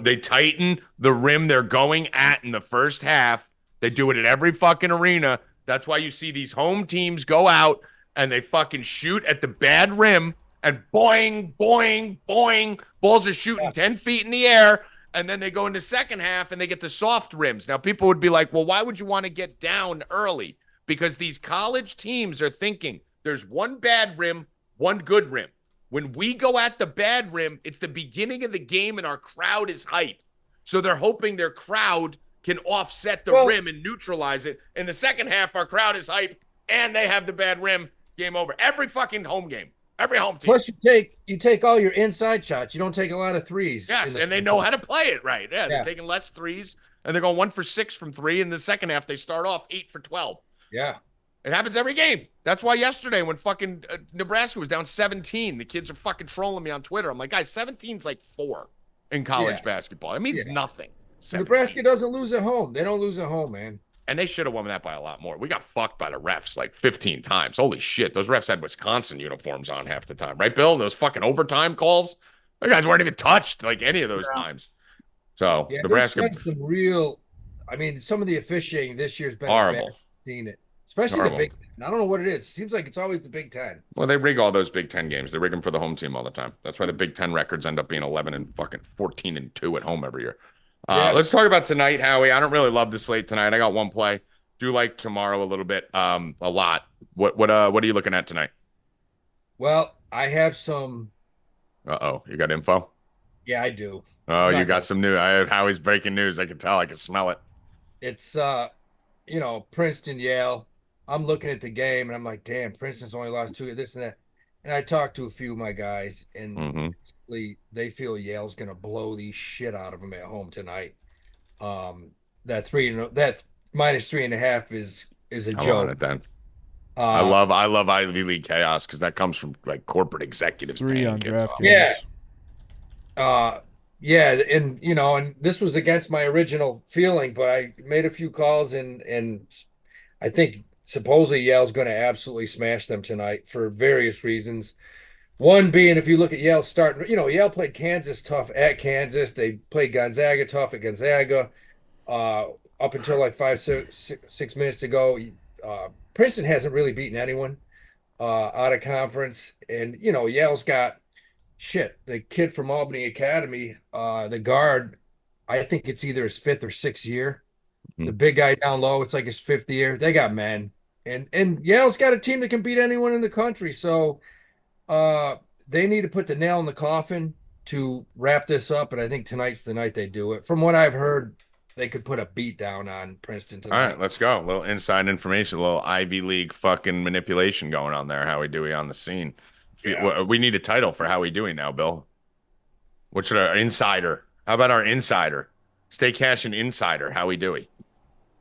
they tighten the rim they're going at in the first half. They do it at every fucking arena. That's why you see these home teams go out and they fucking shoot at the bad rim and boing, boing, boing. Balls are shooting 10 feet in the air. And then they go into second half and they get the soft rims. Now, people would be like, well, why would you want to get down early? Because these college teams are thinking there's one bad rim, one good rim. When we go at the bad rim, it's the beginning of the game and our crowd is hype. So they're hoping their crowd can offset the rim and neutralize it. In the second half, our crowd is hyped, and they have the bad rim. Game over. Every fucking home game. Every home team. Plus, you take all your inside shots. You don't take a lot of threes. Yes, and they know how to play it right. Yeah, they're taking less threes, and they're going 1 for 6 from 3. In the second half, they start off 8 for 12. Yeah. It happens every game. That's why yesterday when fucking Nebraska was down 17, the kids are fucking trolling me on Twitter. I'm like, guys, 17's like 4 in college basketball. It means nothing. 17. Nebraska doesn't lose at home. They don't lose at home, man. And they should have won that by a lot more. We got fucked by the refs like 15 times. Holy shit. Those refs had Wisconsin uniforms on half the time. Right, Bill? Those fucking overtime calls. The guys weren't even touched like any of those times. So, Nebraska. Some of the officiating this year's been horrible. Bad. Seen it. Especially the Big Ten. I don't know what it is. It seems like it's always the Big Ten. Well, they rig all those Big Ten games. They rig them for the home team all the time. That's why the Big Ten records end up being 11 and fucking 14 and 2 at home every year. Let's talk about tonight, Howie. I don't really love the slate tonight. I got one play. Do like tomorrow a little bit, a lot. What are you looking at tonight? Well, I have some. You got info? Yeah, I do. Oh, you got some news. I have Howie's breaking news. I can tell. I can smell it. It's Princeton, Yale. I'm looking at the game and I'm like, damn, Princeton's only lost 2. This and that. and I talked to a few of my guys, and Mm-hmm. basically they feel Yale's going to blow the shit out of them at home tonight. That -3.5 is a I'm on joke. it then. I Uh, love Ivy League chaos because that comes from like corporate executives 3 paying on kids off. DraftKings. Yeah. Yeah, and this was against my original feeling, but I made a few calls and I think supposedly Yale's going to absolutely smash them tonight for various reasons. One being, if you look at Yale starting, Yale played Kansas tough at Kansas. They played Gonzaga tough at Gonzaga. Up until like 6 minutes ago, Princeton hasn't really beaten anyone out of conference, and Yale's got shit. The kid from Albany Academy, the guard, I think it's either his fifth or sixth year. The big guy down low, it's like his fifth year. They got men, and Yale's got a team that can beat anyone in the country. So they need to put the nail in the coffin to wrap this up. And I think tonight's the night they do it. From what I've heard, they could put a beat down on Princeton tonight. All right, let's go. A little inside information, a little Ivy League fucking manipulation going on there. Howie Dewey on the scene. Yeah. We need a title for Howie Dewey now, Bill. What should our insider? How about our insider? Stay Cashin insider, Howie Dewey.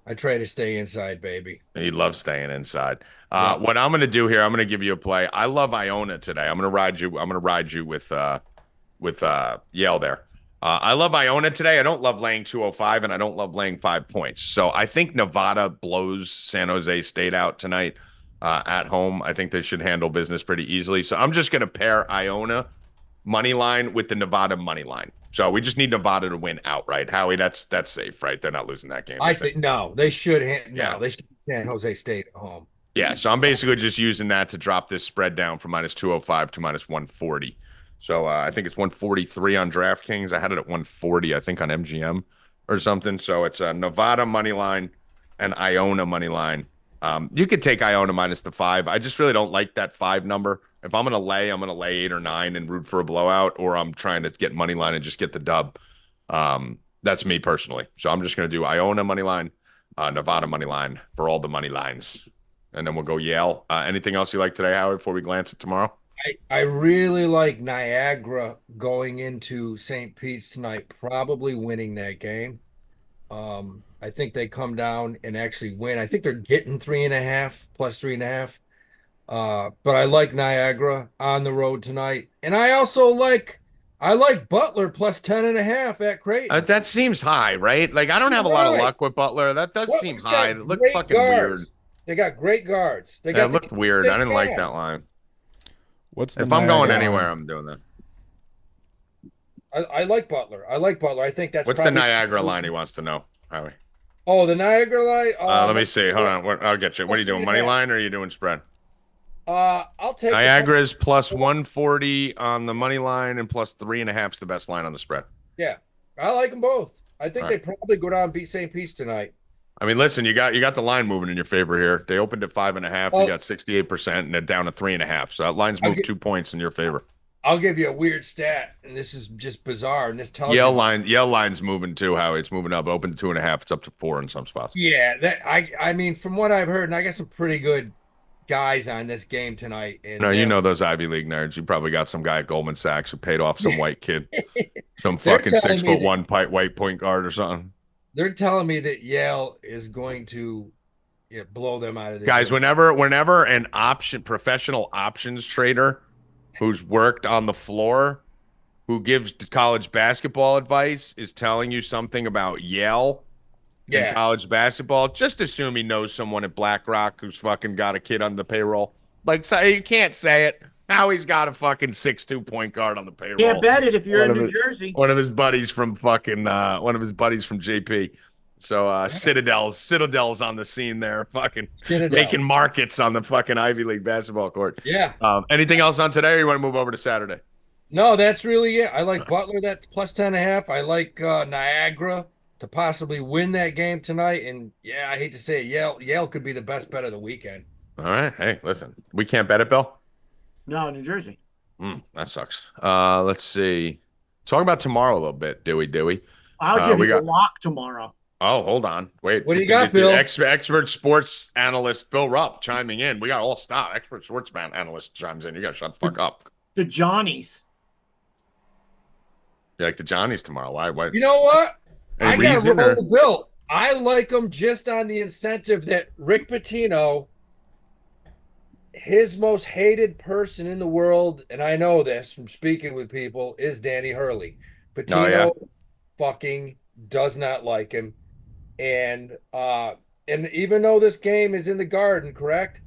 I try to stay inside, baby. He loves staying inside. What I'm going to do here, I'm going to give you a play. I love Iona today. I'm going to ride you with Yale there. I love Iona today. I don't love laying 205, and I don't love laying 5 points. So I think Nevada blows San Jose State out tonight at home. I think they should handle business pretty easily. So I'm just going to pair Iona money line with the Nevada money line. So we just need Nevada to win outright. Howie, that's safe, right? They're not losing that game. I think no, they should. Yeah. They should San Jose State at home. Yeah, so I'm basically just using that to drop this spread down from -205 to -140. So I think it's 143 on DraftKings. I had it at 140, I think, on MGM or something. So it's a Nevada money line and Iona money line. You could take Iona -5. I just really don't like that 5 number. If I'm going to lay, I'm going to lay 8 or 9 and root for a blowout, or I'm trying to get money line and just get the dub. That's me personally. So I'm just going to do Iona money line, Nevada money line for all the money lines. And then we'll go Yale. Anything else you like today, Howard, before we glance at tomorrow? I really like Niagara going into St. Pete's tonight, probably winning that game. I think they come down and actually win. I think they're getting 3.5 plus 3.5. But I like Niagara on the road tonight. And I also like Butler plus 10.5 at Creighton. That seems high, right? Like, I don't have a lot of luck with Butler. That does seem high. It looked fucking weird. They got great guards. It looked weird. I didn't like that line. If I'm going anywhere, I'm doing that. I like Butler. I think that's what's the Niagara line he wants to know, Howie? Oh, the Niagara line? Let me see. Hold on. I'll get you. What are you doing? Money line or are you doing spread? I'll take Niagara's plus 140 on the money line and plus 3.5 is the best line on the spread. Yeah, I like them both. I think they probably go down and beat St. Pete's tonight. I mean, listen, you got the line moving in your favor here. They opened at 5.5. They got 68%, and they're down to 3.5. So that line's moved 2 points in your favor. I'll give you a weird stat, and this is just bizarre. And this tells Yale line's moving too, Howie. It's moving up. Open to 2.5. It's up to 4 in some spots. Yeah, I mean, from what I've heard, and I got some pretty good guys on this game tonight. And you know those Ivy League nerds. You probably got some guy at Goldman Sachs who paid off some white kid, some fucking 6'1" white point guard or something. They're telling me that Yale is going to blow them out of this. Guys, whenever an professional options trader who's worked on the floor, who gives college basketball advice, is telling you something about Yale in college basketball, just assume he knows someone at BlackRock who's fucking got a kid on the payroll. Like, so you can't say it. Howie's got a fucking 6'2" point guard on the payroll. Can't bet it if you're in New Jersey. One of his buddies from JP. So Citadel's on the scene there, fucking making markets on the fucking Ivy League basketball court. Yeah. Anything else on today, or you want to move over to Saturday? No, that's really it. I like Butler, that's plus 10.5. I like Niagara to possibly win that game tonight. And yeah, I hate to say it, Yale could be the best bet of the weekend. All right. Hey, listen, we can't bet it, Bill. No, New Jersey. That sucks. Let's see. Talk about tomorrow a little bit, Dewey. I'll give you a lock tomorrow. Oh, hold on. Wait. What do you got, Bill? Expert sports analyst Bill Rupp chiming in. We got all stop. Expert sports analyst chimes in. You got to shut the fuck up. The Johnnies. You like the Johnnies tomorrow? Why? You know what? I got to roll the Bill. I like them just on the incentive that Rick Pitino, his most hated person in the world, and I know this from speaking with people, is Danny Hurley. Pitino fucking does not like him. And even though this game is in the Garden, correct?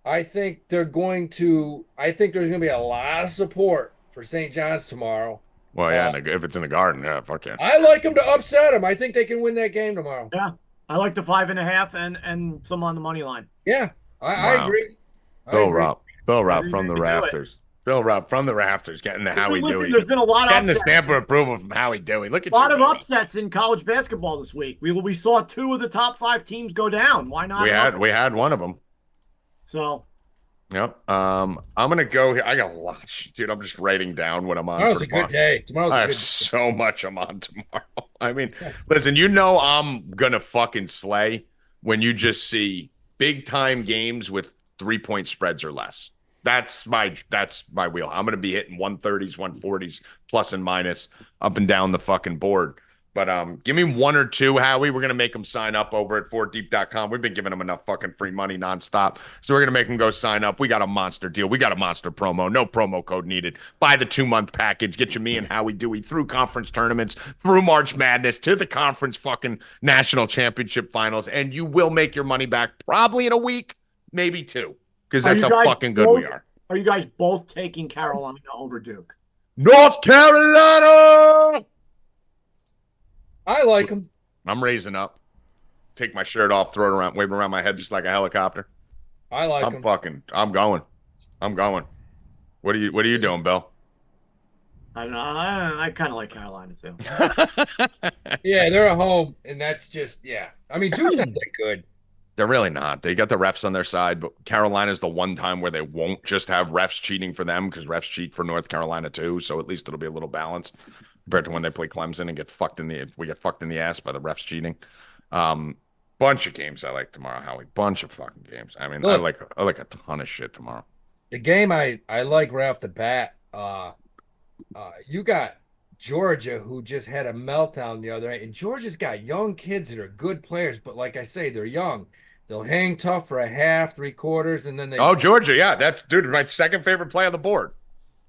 I think there's going to be a lot of support for St. John's tomorrow. Well, yeah, if it's in the Garden, yeah, fuck yeah. I like them to upset them. I think they can win that game tomorrow. Yeah, I like the 5.5 and some on the money line. Yeah, I agree. Bill Rupp from the rafters. Bill Rupp from the rafters, getting the Howie Dewey. There's been a lot of getting the stamp of approval from Howie Dewey. Look at a lot of upsets in college basketball this week. We saw 2 of the top 5 teams go down. Why not? We had one of them. So. Yep. I'm gonna go here. I got a lot, dude. I'm just writing down what I'm on. Tomorrow's a good day. I have so much I'm on tomorrow. I mean, listen, you know I'm gonna fucking slay when you just see big time games with 3-point spreads or less. That's my wheel. I'm gonna be hitting 130s, 140s, plus and minus up and down the fucking board. But give me 1 or 2, Howie. We're going to make them sign up over at 4deep.com. We've been giving them enough fucking free money nonstop. So we're going to make them go sign up. We got a monster deal. We got a monster promo. No promo code needed. Buy the 2-month package. Get you me and Howie Dewey through conference tournaments, through March Madness, to the conference fucking national championship finals. And you will make your money back probably in a week, maybe 2. Because that's how fucking good we are. Are you guys both taking Carolina over Duke? North Carolina! I like them. I'm raising up. Take my shirt off, throw it around, wave it around my head just like a helicopter. I like them. I'm going. What are you doing, Bill? I don't know. I kind of like Carolina too. Yeah, they're at home, and that's just I mean, Duke's not that good. They're really not. They got the refs on their side, but Carolina's the one time where they won't just have refs cheating for them because refs cheat for North Carolina too. So at least it'll be a little balanced compared to when they play Clemson and we get fucked in the ass by the refs cheating. Bunch of games I like tomorrow, Howie. Bunch of fucking games. I mean, look, I like a ton of shit tomorrow. The game I like right off the bat. You got Georgia, who just had a meltdown the other night, and Georgia's got young kids that are good players, but like I say, they're young. They'll hang tough for a half, 3/4, and then they. Oh, Georgia, yeah, that's my second favorite play on the board.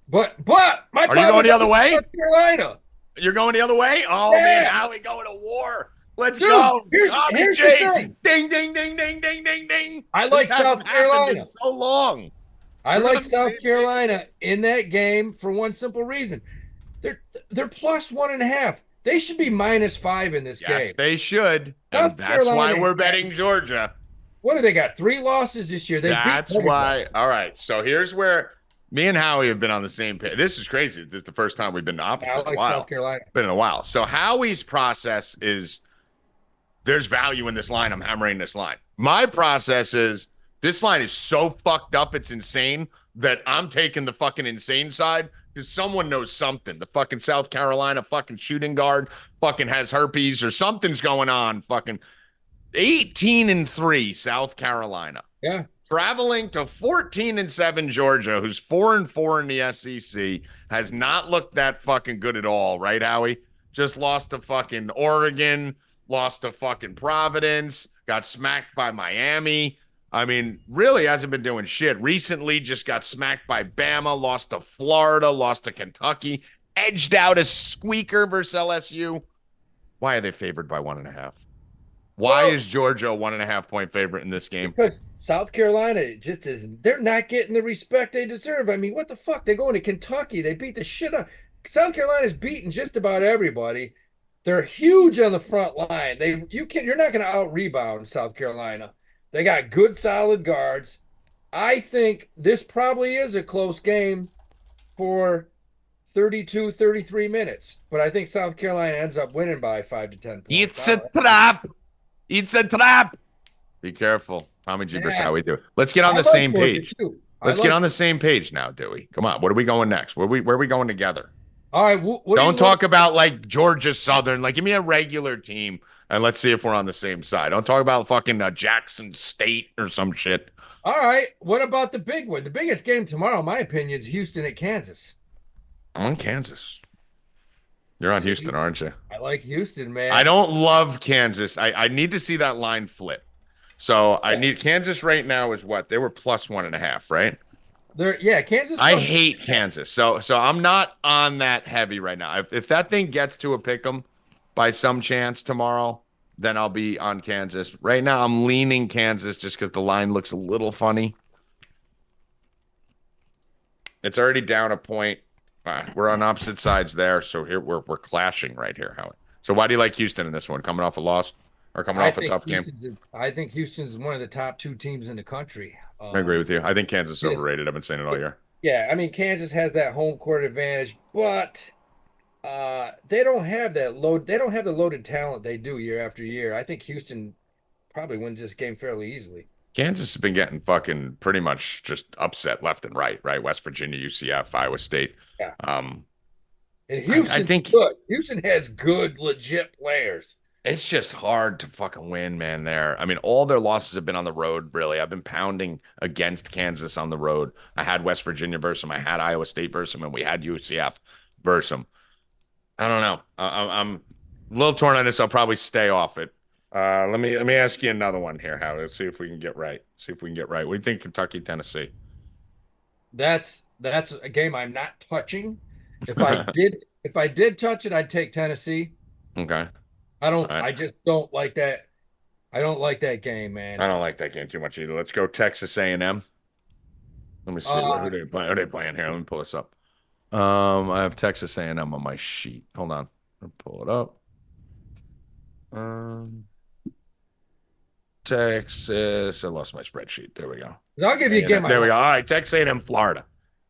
But my are you going the other way? North Carolina. You're going the other way? Oh man, Howie going to war. Let's go. Here's the thing. Ding, ding, ding, ding, ding, ding, ding. I like South Carolina. In so long. I like South Carolina in that game for one simple reason. They're plus 1.5. They should be -5 in this game. Yes, they should. And that's why we're betting Georgia. What do they got? 3 losses this year. That's why. All right. So here's where me and Howie have been on the same page. This is crazy. This is the first time we've been opposite in a while. South Carolina. Been in a while. So Howie's process is there's value in this line. I'm hammering this line. My process is this line is so fucked up, it's insane that I'm taking the fucking insane side because someone knows something. The fucking South Carolina fucking shooting guard fucking has herpes or something's going on. Fucking 18-3 South Carolina. Yeah. Traveling to 14-7 Georgia, who's 4-4 in the SEC, has not looked that fucking good at all, right, Howie? Just lost to fucking Oregon, lost to fucking Providence, got smacked by Miami. I mean, really hasn't been doing shit. Recently just got smacked by Bama, lost to Florida, lost to Kentucky, edged out a squeaker versus LSU. Why are they favored by 1.5? Why is Georgia a 1.5 point favorite in this game? Because South Carolina just is, they're not getting the respect they deserve. I mean, what the fuck? They're going to Kentucky. They beat the shit out. South Carolina's beating just about everybody. They're huge on the front line. You're not going to out-rebound South Carolina. They got good, solid guards. I think this probably is a close game for 32, 33 minutes. But I think South Carolina ends up winning by 5 to 10 points. It's a trap. It's a trap. Be careful. Tommy G versus how we do. Let's get on the same page. Let's get on the same page now, Dewey. Come on. What are we going next? Where are we going together? All right. Don't talk about like Georgia Southern. Like, give me a regular team. And let's see if we're on the same side. Don't talk about fucking Jackson State or some shit. All right. What about the big one? The biggest game tomorrow, in my opinion, is Houston at Kansas. I'm on Kansas. You're on Houston, aren't you? I like Houston, man. I don't love Kansas. I need to see that line flip. So I need Kansas right now is what? They were plus 1.5, right? Kansas. I hate Kansas. So I'm not on that heavy right now. If that thing gets to a pick 'em by some chance tomorrow, then I'll be on Kansas. Right now, I'm leaning Kansas just because the line looks a little funny. It's already down a point. We're on opposite sides there, so here we're clashing right here, Howie. So why do you like Houston in this one? Coming off a loss or coming off a tough game? I think Houston's one of the top 2 teams in the country. I agree with you. I think Kansas is overrated. I've been saying it all year. Yeah, I mean Kansas has that home court advantage, but they don't have that load. They don't have the loaded talent they do year after year. I think Houston probably wins this game fairly easily. Kansas has been getting fucking pretty much just upset left and right? West Virginia, UCF, Iowa State. Yeah. And Houston, I think good. Houston has good, legit players. It's just hard to fucking win, man, there. I mean, all their losses have been on the road, really. I've been pounding against Kansas on the road. I had West Virginia versus them. I had Iowa State versus them, and we had UCF versus them. I don't know. I'm a little torn on this. I'll probably stay off it. Let me ask you another one here, Howie. Let's see if we can get right. What do you think, Kentucky, Tennessee? That's a game I'm not touching. If I did touch it, I'd take Tennessee. Okay. I just don't like that. I don't like that game, man. I don't like that game too much either. Let's go Texas A&M. Let me see who they playing here. Let me pull this up. I have Texas A&M on my sheet. Hold on. I'll pull it up. Texas. I lost my spreadsheet. There we go. I'll give you a game. There we go. All right, Texas A&M, Florida.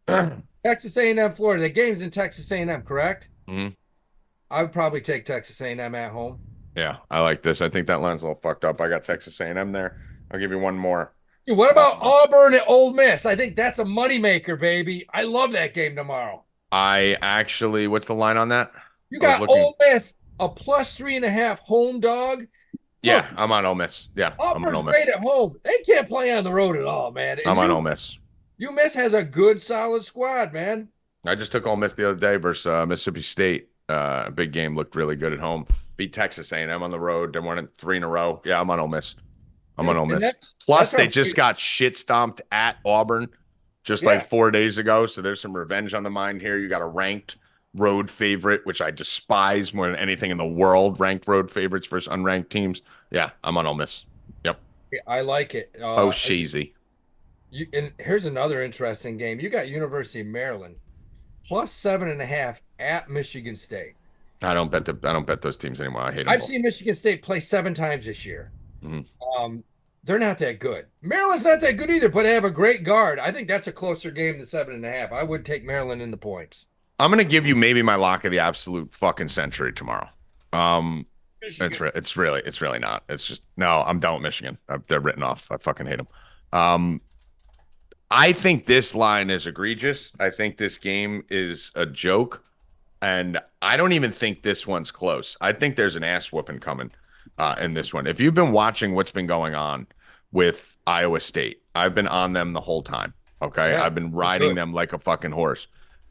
Texas A&M, Florida. The game's in Texas A&M, correct? Mm-hmm. I would probably take Texas A&M at home. Yeah, I like this. I think that line's a little fucked up. I got Texas A&M there. I'll give you one more. Dude, what about Auburn at Ole Miss? I think that's a moneymaker, baby. I love that game tomorrow. What's the line on that? You got Ole Miss, a plus 3.5 home dog. Yeah, Look, I'm on Ole Miss. Yeah, Auburn's great at home. They can't play on the road at all, man. I'm on Ole Miss. UMass has a good, solid squad, man. I just took Ole Miss the other day versus Mississippi State. Big game, looked really good at home. Beat Texas A&M on the road. They won 3 in a row. Yeah, I'm on Ole Miss. I'm on Ole Miss. Plus, they just got shit stomped at Auburn like 4 days ago. So there's some revenge on the mind here. You got a ranked road favorite, which I despise more than anything in the world. Ranked road favorites versus unranked teams. Yeah, I'm on Ole Miss. Yep. I like it. Cheesy. And here's another interesting game. You got University of Maryland plus 7.5 at Michigan State. I don't bet those teams anymore. I hate them. I've seen Michigan State play 7 times this year. Mm-hmm. They're not that good. Maryland's not that good either, but they have a great guard. I think that's a closer game than 7.5. I would take Maryland in the points. I'm gonna give you maybe my lock of the absolute fucking century tomorrow. It's really not. It's just no. I'm done with Michigan. They're written off. I fucking hate them. I think this line is egregious. I think this game is a joke, and I don't even think this one's close. I think there's an ass whooping coming in this one. If you've been watching what's been going on with Iowa State, I've been on them the whole time. Okay, yeah, I've been riding them like a fucking horse.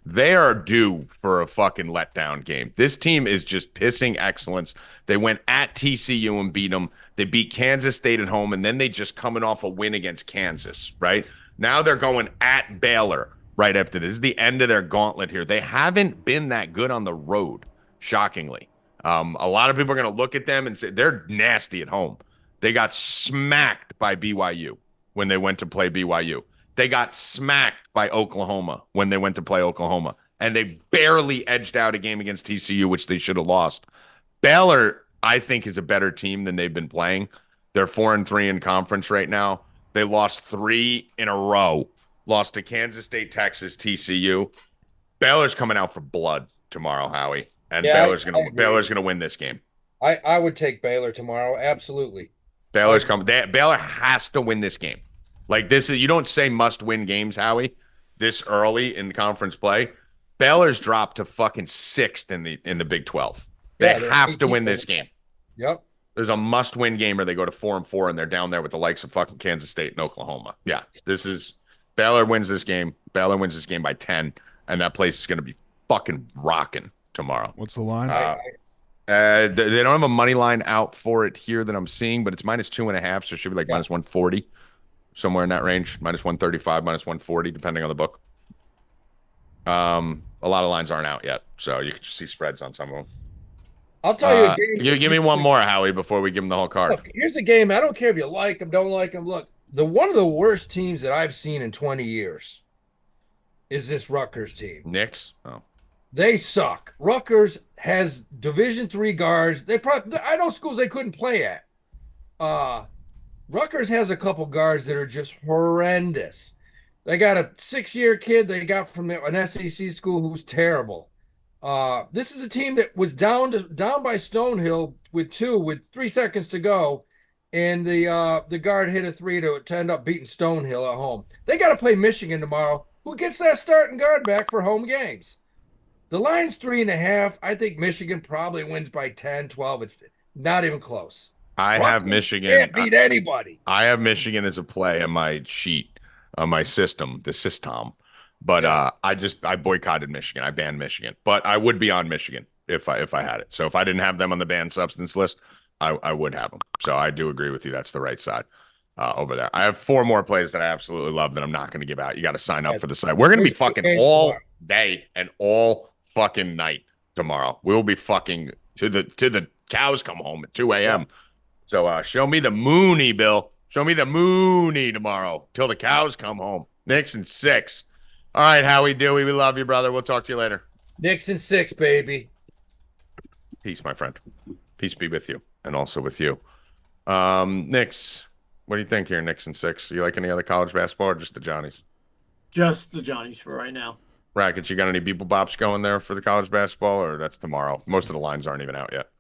They are due for a fucking letdown game. This team is just pissing excellence. They went at TCU and beat them. They beat Kansas State at home, and then they just coming off a win against Kansas, right? Now they're going at Baylor right after this. This is the end of their gauntlet here. They haven't been that good on the road, shockingly. A lot of people are going to look at them and say they're nasty at home. They got smacked by BYU when they went to play BYU. They got smacked by Oklahoma when they went to play Oklahoma. And they barely edged out a game against TCU, which they should have lost. Baylor, I think, is a better team than they've been playing. They're 4-3 in conference right now. They lost 3 in a row. Lost to Kansas State, Texas, TCU. Baylor's coming out for blood tomorrow, Howie. And Baylor's gonna win this game. I would take Baylor tomorrow. Absolutely. Baylor's coming. Baylor has to win this game. Like this is, you don't say must-win games, Howie, this early in conference play. Baylor's dropped to fucking 6th in the Big 12. They have to win this game. Yep. There's a must-win game where they go to 4-4 and they're down there with the likes of fucking Kansas State and Oklahoma. Yeah, this is Baylor wins this game. Baylor wins this game by 10, and that place is going to be fucking rocking tomorrow. What's the line? They don't have a money line out for it here that I'm seeing, but it's -2.5, so it should be like -140, somewhere in that range. -135, -140, depending on the book. A lot of lines aren't out yet, so you can just see spreads on some of them. I'll tell you a game. Give me one more, Howie, before we give him the whole card. Look, here's a game. I don't care if you like them, don't like them. Look, one of the worst teams that I've seen in 20 years is this Rutgers team. Knicks? Oh. They suck. Rutgers has Division III guards. I know schools they couldn't play at. Rutgers has a couple guards that are just horrendous. They got a 6-year kid they got from an SEC school who's terrible. This is a team that was down by Stonehill with 3 seconds to go, and the guard hit a 3 to end up beating Stonehill at home. They got to play Michigan tomorrow, who gets that starting guard back for home games. The line's 3.5. I think Michigan probably wins by 10, 12. It's not even close. I have Michigan. Can't beat anybody. I have Michigan as a play on my sheet, on my system, the system. But I boycotted Michigan. I banned Michigan. But I would be on Michigan if I had it. So if I didn't have them on the banned substance list, I would have them. So I do agree with you. That's the right side over there. I have 4 more plays that I absolutely love that I'm not going to give out. You got to sign up for the site. We're going to be fucking all day and all fucking night tomorrow. We'll be fucking to the cows come home at 2 a.m. So show me the Mooney, Bill. Show me the Mooney tomorrow till the cows come home. Knicks and 6. All right, Howie, Dewey, we love you, brother. We'll talk to you later. Knicks and 6, baby. Peace, my friend. Peace be with you and also with you. Knicks, what do you think here, Knicks and 6? You like any other college basketball or just the Johnnies? Just the Johnnies for right now. Rackets, you got any Beeple Bops going there for the college basketball, or that's tomorrow? Most of the lines aren't even out yet.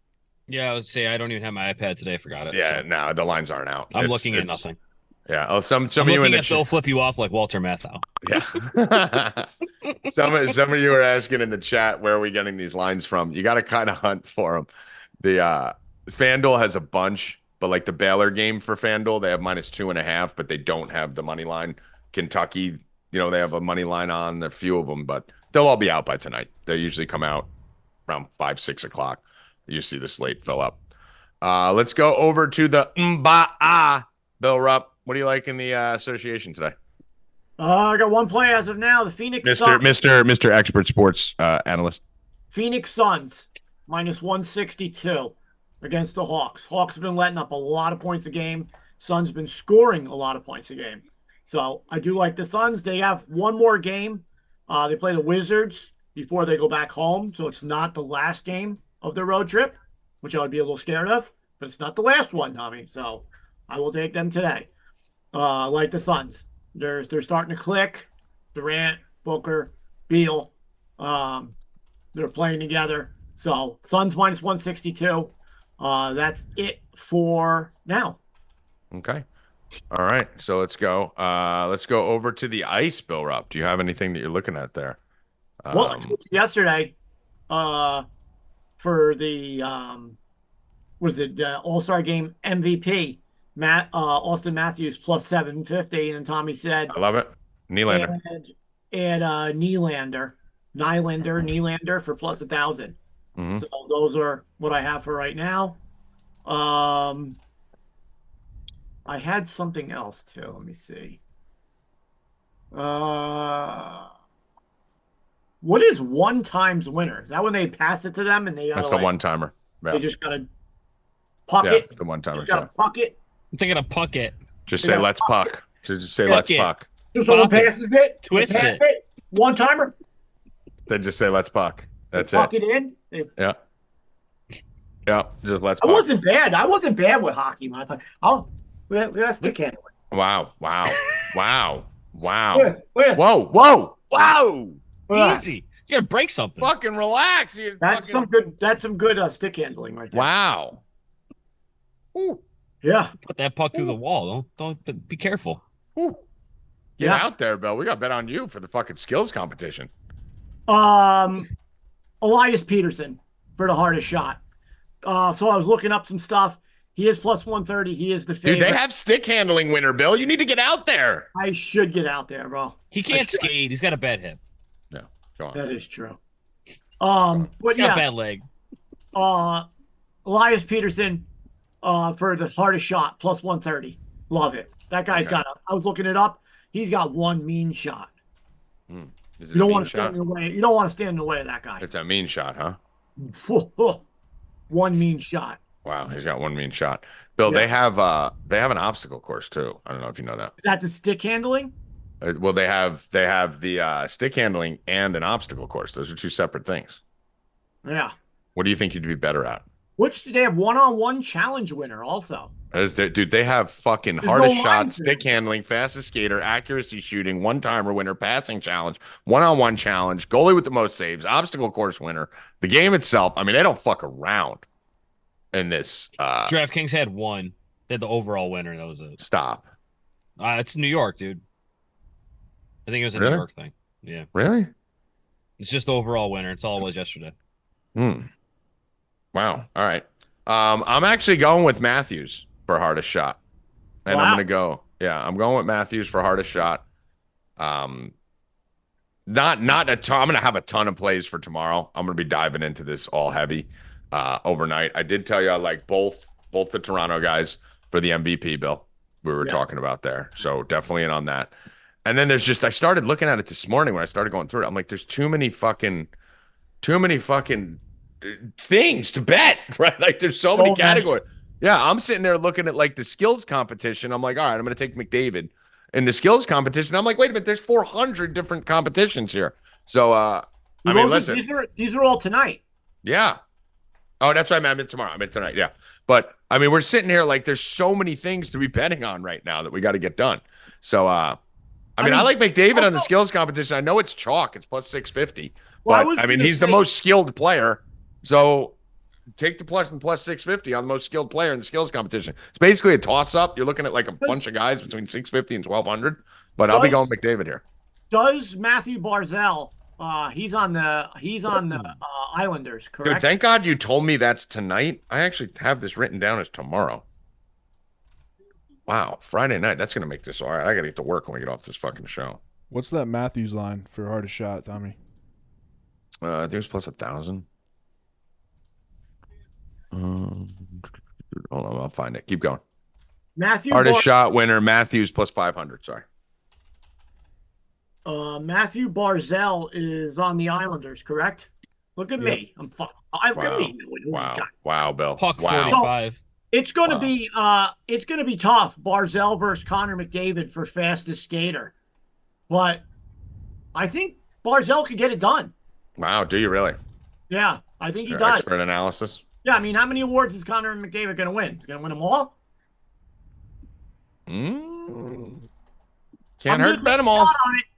Yeah, I would say I don't even have my iPad today. I forgot it. Yeah, no, the lines aren't out. I'm looking at nothing. Yeah, some I'm of you in looking the at Bill flip you off like Walter Matthau. Yeah. some of you are asking in the chat, where are we getting these lines from? You got to kind of hunt for them. The FanDuel has a bunch, but like the Baylor game for FanDuel, they have -2.5, but they don't have the money line. Kentucky, they have a money line on a few of them, but they'll all be out by tonight. They usually come out around 5, 6 o'clock. You see the slate fill up. Let's go over to the Mba'a. Bill Rupp, what do you like in the association today? I got one play as of now. The Phoenix Suns. Mr. Expert Sports Analyst. Phoenix Suns -162 against the Hawks. Hawks have been letting up a lot of points a game. Suns been scoring a lot of points a game. So I do like the Suns. They have one more game. They play the Wizards before they go back home. So it's not the last game of their road trip, which I would be a little scared of. But it's not the last one, Tommy. So I will take them today. Like the Suns. They're starting to click. Durant, Booker, Beal. They're playing together. So Suns -162. That's it for now. Okay. All right. So let's go. Let's go over to the ice, Bill Rupp. Do you have anything that you're looking at there? Well, yesterday, for the All-Star Game MVP, Austin Matthews +750, and Tommy said, I love it. Nylander. And Nylander for +1,000. Mm-hmm. So those are what I have for right now. I had something else too. Let me see. What is one times winner? Is that when they pass it to them and they That's the one timer. Yeah. They just gotta puck Yeah, it. it's the one timer. Just gotta puck it. I'm thinking of puck it. Just They say gotta let's puck puck. Just say Puck let's it. puck. So someone Pop it. passes it, Twist they pass it. one timer, Then just say let's puck. That's puck it. it in. Yeah. Yeah. Just let's I puck. wasn't bad. I wasn't bad with hockey, man. We got stick handling. Wow. Wow. Wow. Wow. With. Whoa. Whoa. Wow. Easy. You gotta break something. Fucking relax. You That's fucking... some good stick handling right there. Wow. Ooh. Yeah. Put that puck through the wall. Don't be careful. Ooh. Get Yeah. out there, Bill. We got to bet on you for the fucking skills competition. Elias Peterson for the hardest shot. So I was looking up some stuff. He is plus 130. He is the favorite. Dude, they have stick handling winner, Bill. You need to get out there. I should get out there, bro. He can't skate. He's got a bad hip. No, go on. That is true. But Got a yeah, bad leg. Elias Peterson for the hardest shot, plus 130. Love it. That guy's got I was looking it up. He's got one mean shot. Is it You don't a want mean to stand shot? in the way. You don't want to stand in the way of that guy. It's a mean shot, huh? One mean shot. Wow, he's got one mean shot. Bill, they have an obstacle course too. I don't know if you know that. Is that the stick handling? Well, they have the stick handling and an obstacle course. Those are two separate things. Yeah. What do you think you'd be better at? Which they have one-on-one challenge winner also. Dude, they have fucking There's hardest no shot, lines stick handling, fastest skater, accuracy shooting, one-timer winner, passing challenge, one-on-one challenge, goalie with the most saves, obstacle course winner. The game itself, I mean, they don't fuck around in this. DraftKings had one. They had the overall winner. That was it. Stop. It's New York, dude. I think it was a Really? New York thing. Yeah. Really? It's just the overall winner. It's all it was yesterday. Wow. All right. I'm actually going with Matthews for hardest shot. And I'm going with Matthews for hardest shot. Not a ton. I'm going to have a ton of plays for tomorrow. I'm going to be diving into this all heavy overnight. I did tell you I like both the Toronto guys for the MVP, Bill. We were talking about there. So definitely in on that. And then there's I started looking at it this morning when I started going through it. I'm like, there's too many fucking things to bet, right? Like there's so many categories. Yeah, I'm sitting there looking at like the skills competition. I'm like, all right, I'm going to take McDavid. In the skills competition, I'm like, wait a minute, there's 400 different competitions here. So, I mean, listen. These are all tonight. Yeah. Oh, that's what I meant tomorrow. I meant tonight, yeah. But, I mean, we're sitting here like there's so many things to be betting on right now that we got to get done. So, I mean, I like McDavid on the skills competition. I know it's chalk. It's plus 650. Well, but, I mean, he's the most skilled player. So, take the plus and plus 650 on the most skilled player in the skills competition. It's basically a toss-up. You're looking at like a bunch of guys between 650 and 1,200. But I'll be going McDavid here. Does Matthew Barzal? He's on the Islanders, correct? Dude, thank God you told me that's tonight. I actually have this written down as tomorrow. Wow, Friday night. That's gonna make this all right. I gotta get to work when we get off this fucking show. What's that Matthews line for hardest shot, Tommy? I think it's plus 1,000. Hold on, I'll find it. Keep going. Hardest shot winner, Matthews plus 500. Sorry. Matthew Barzal is on the Islanders, correct? Look at me. I'm fucking. I've got me knowing who this guy. Wow, Bill. Puck wow. 45. It's gonna be tough. Barzal versus Connor McDavid for fastest skater, but I think Barzal could get it done. Wow, do you really? Yeah, I think he Your does. expert analysis. Yeah, I mean, how many awards is Connor McDavid going to win? He's going to win them all? Can't hurt to bet them all.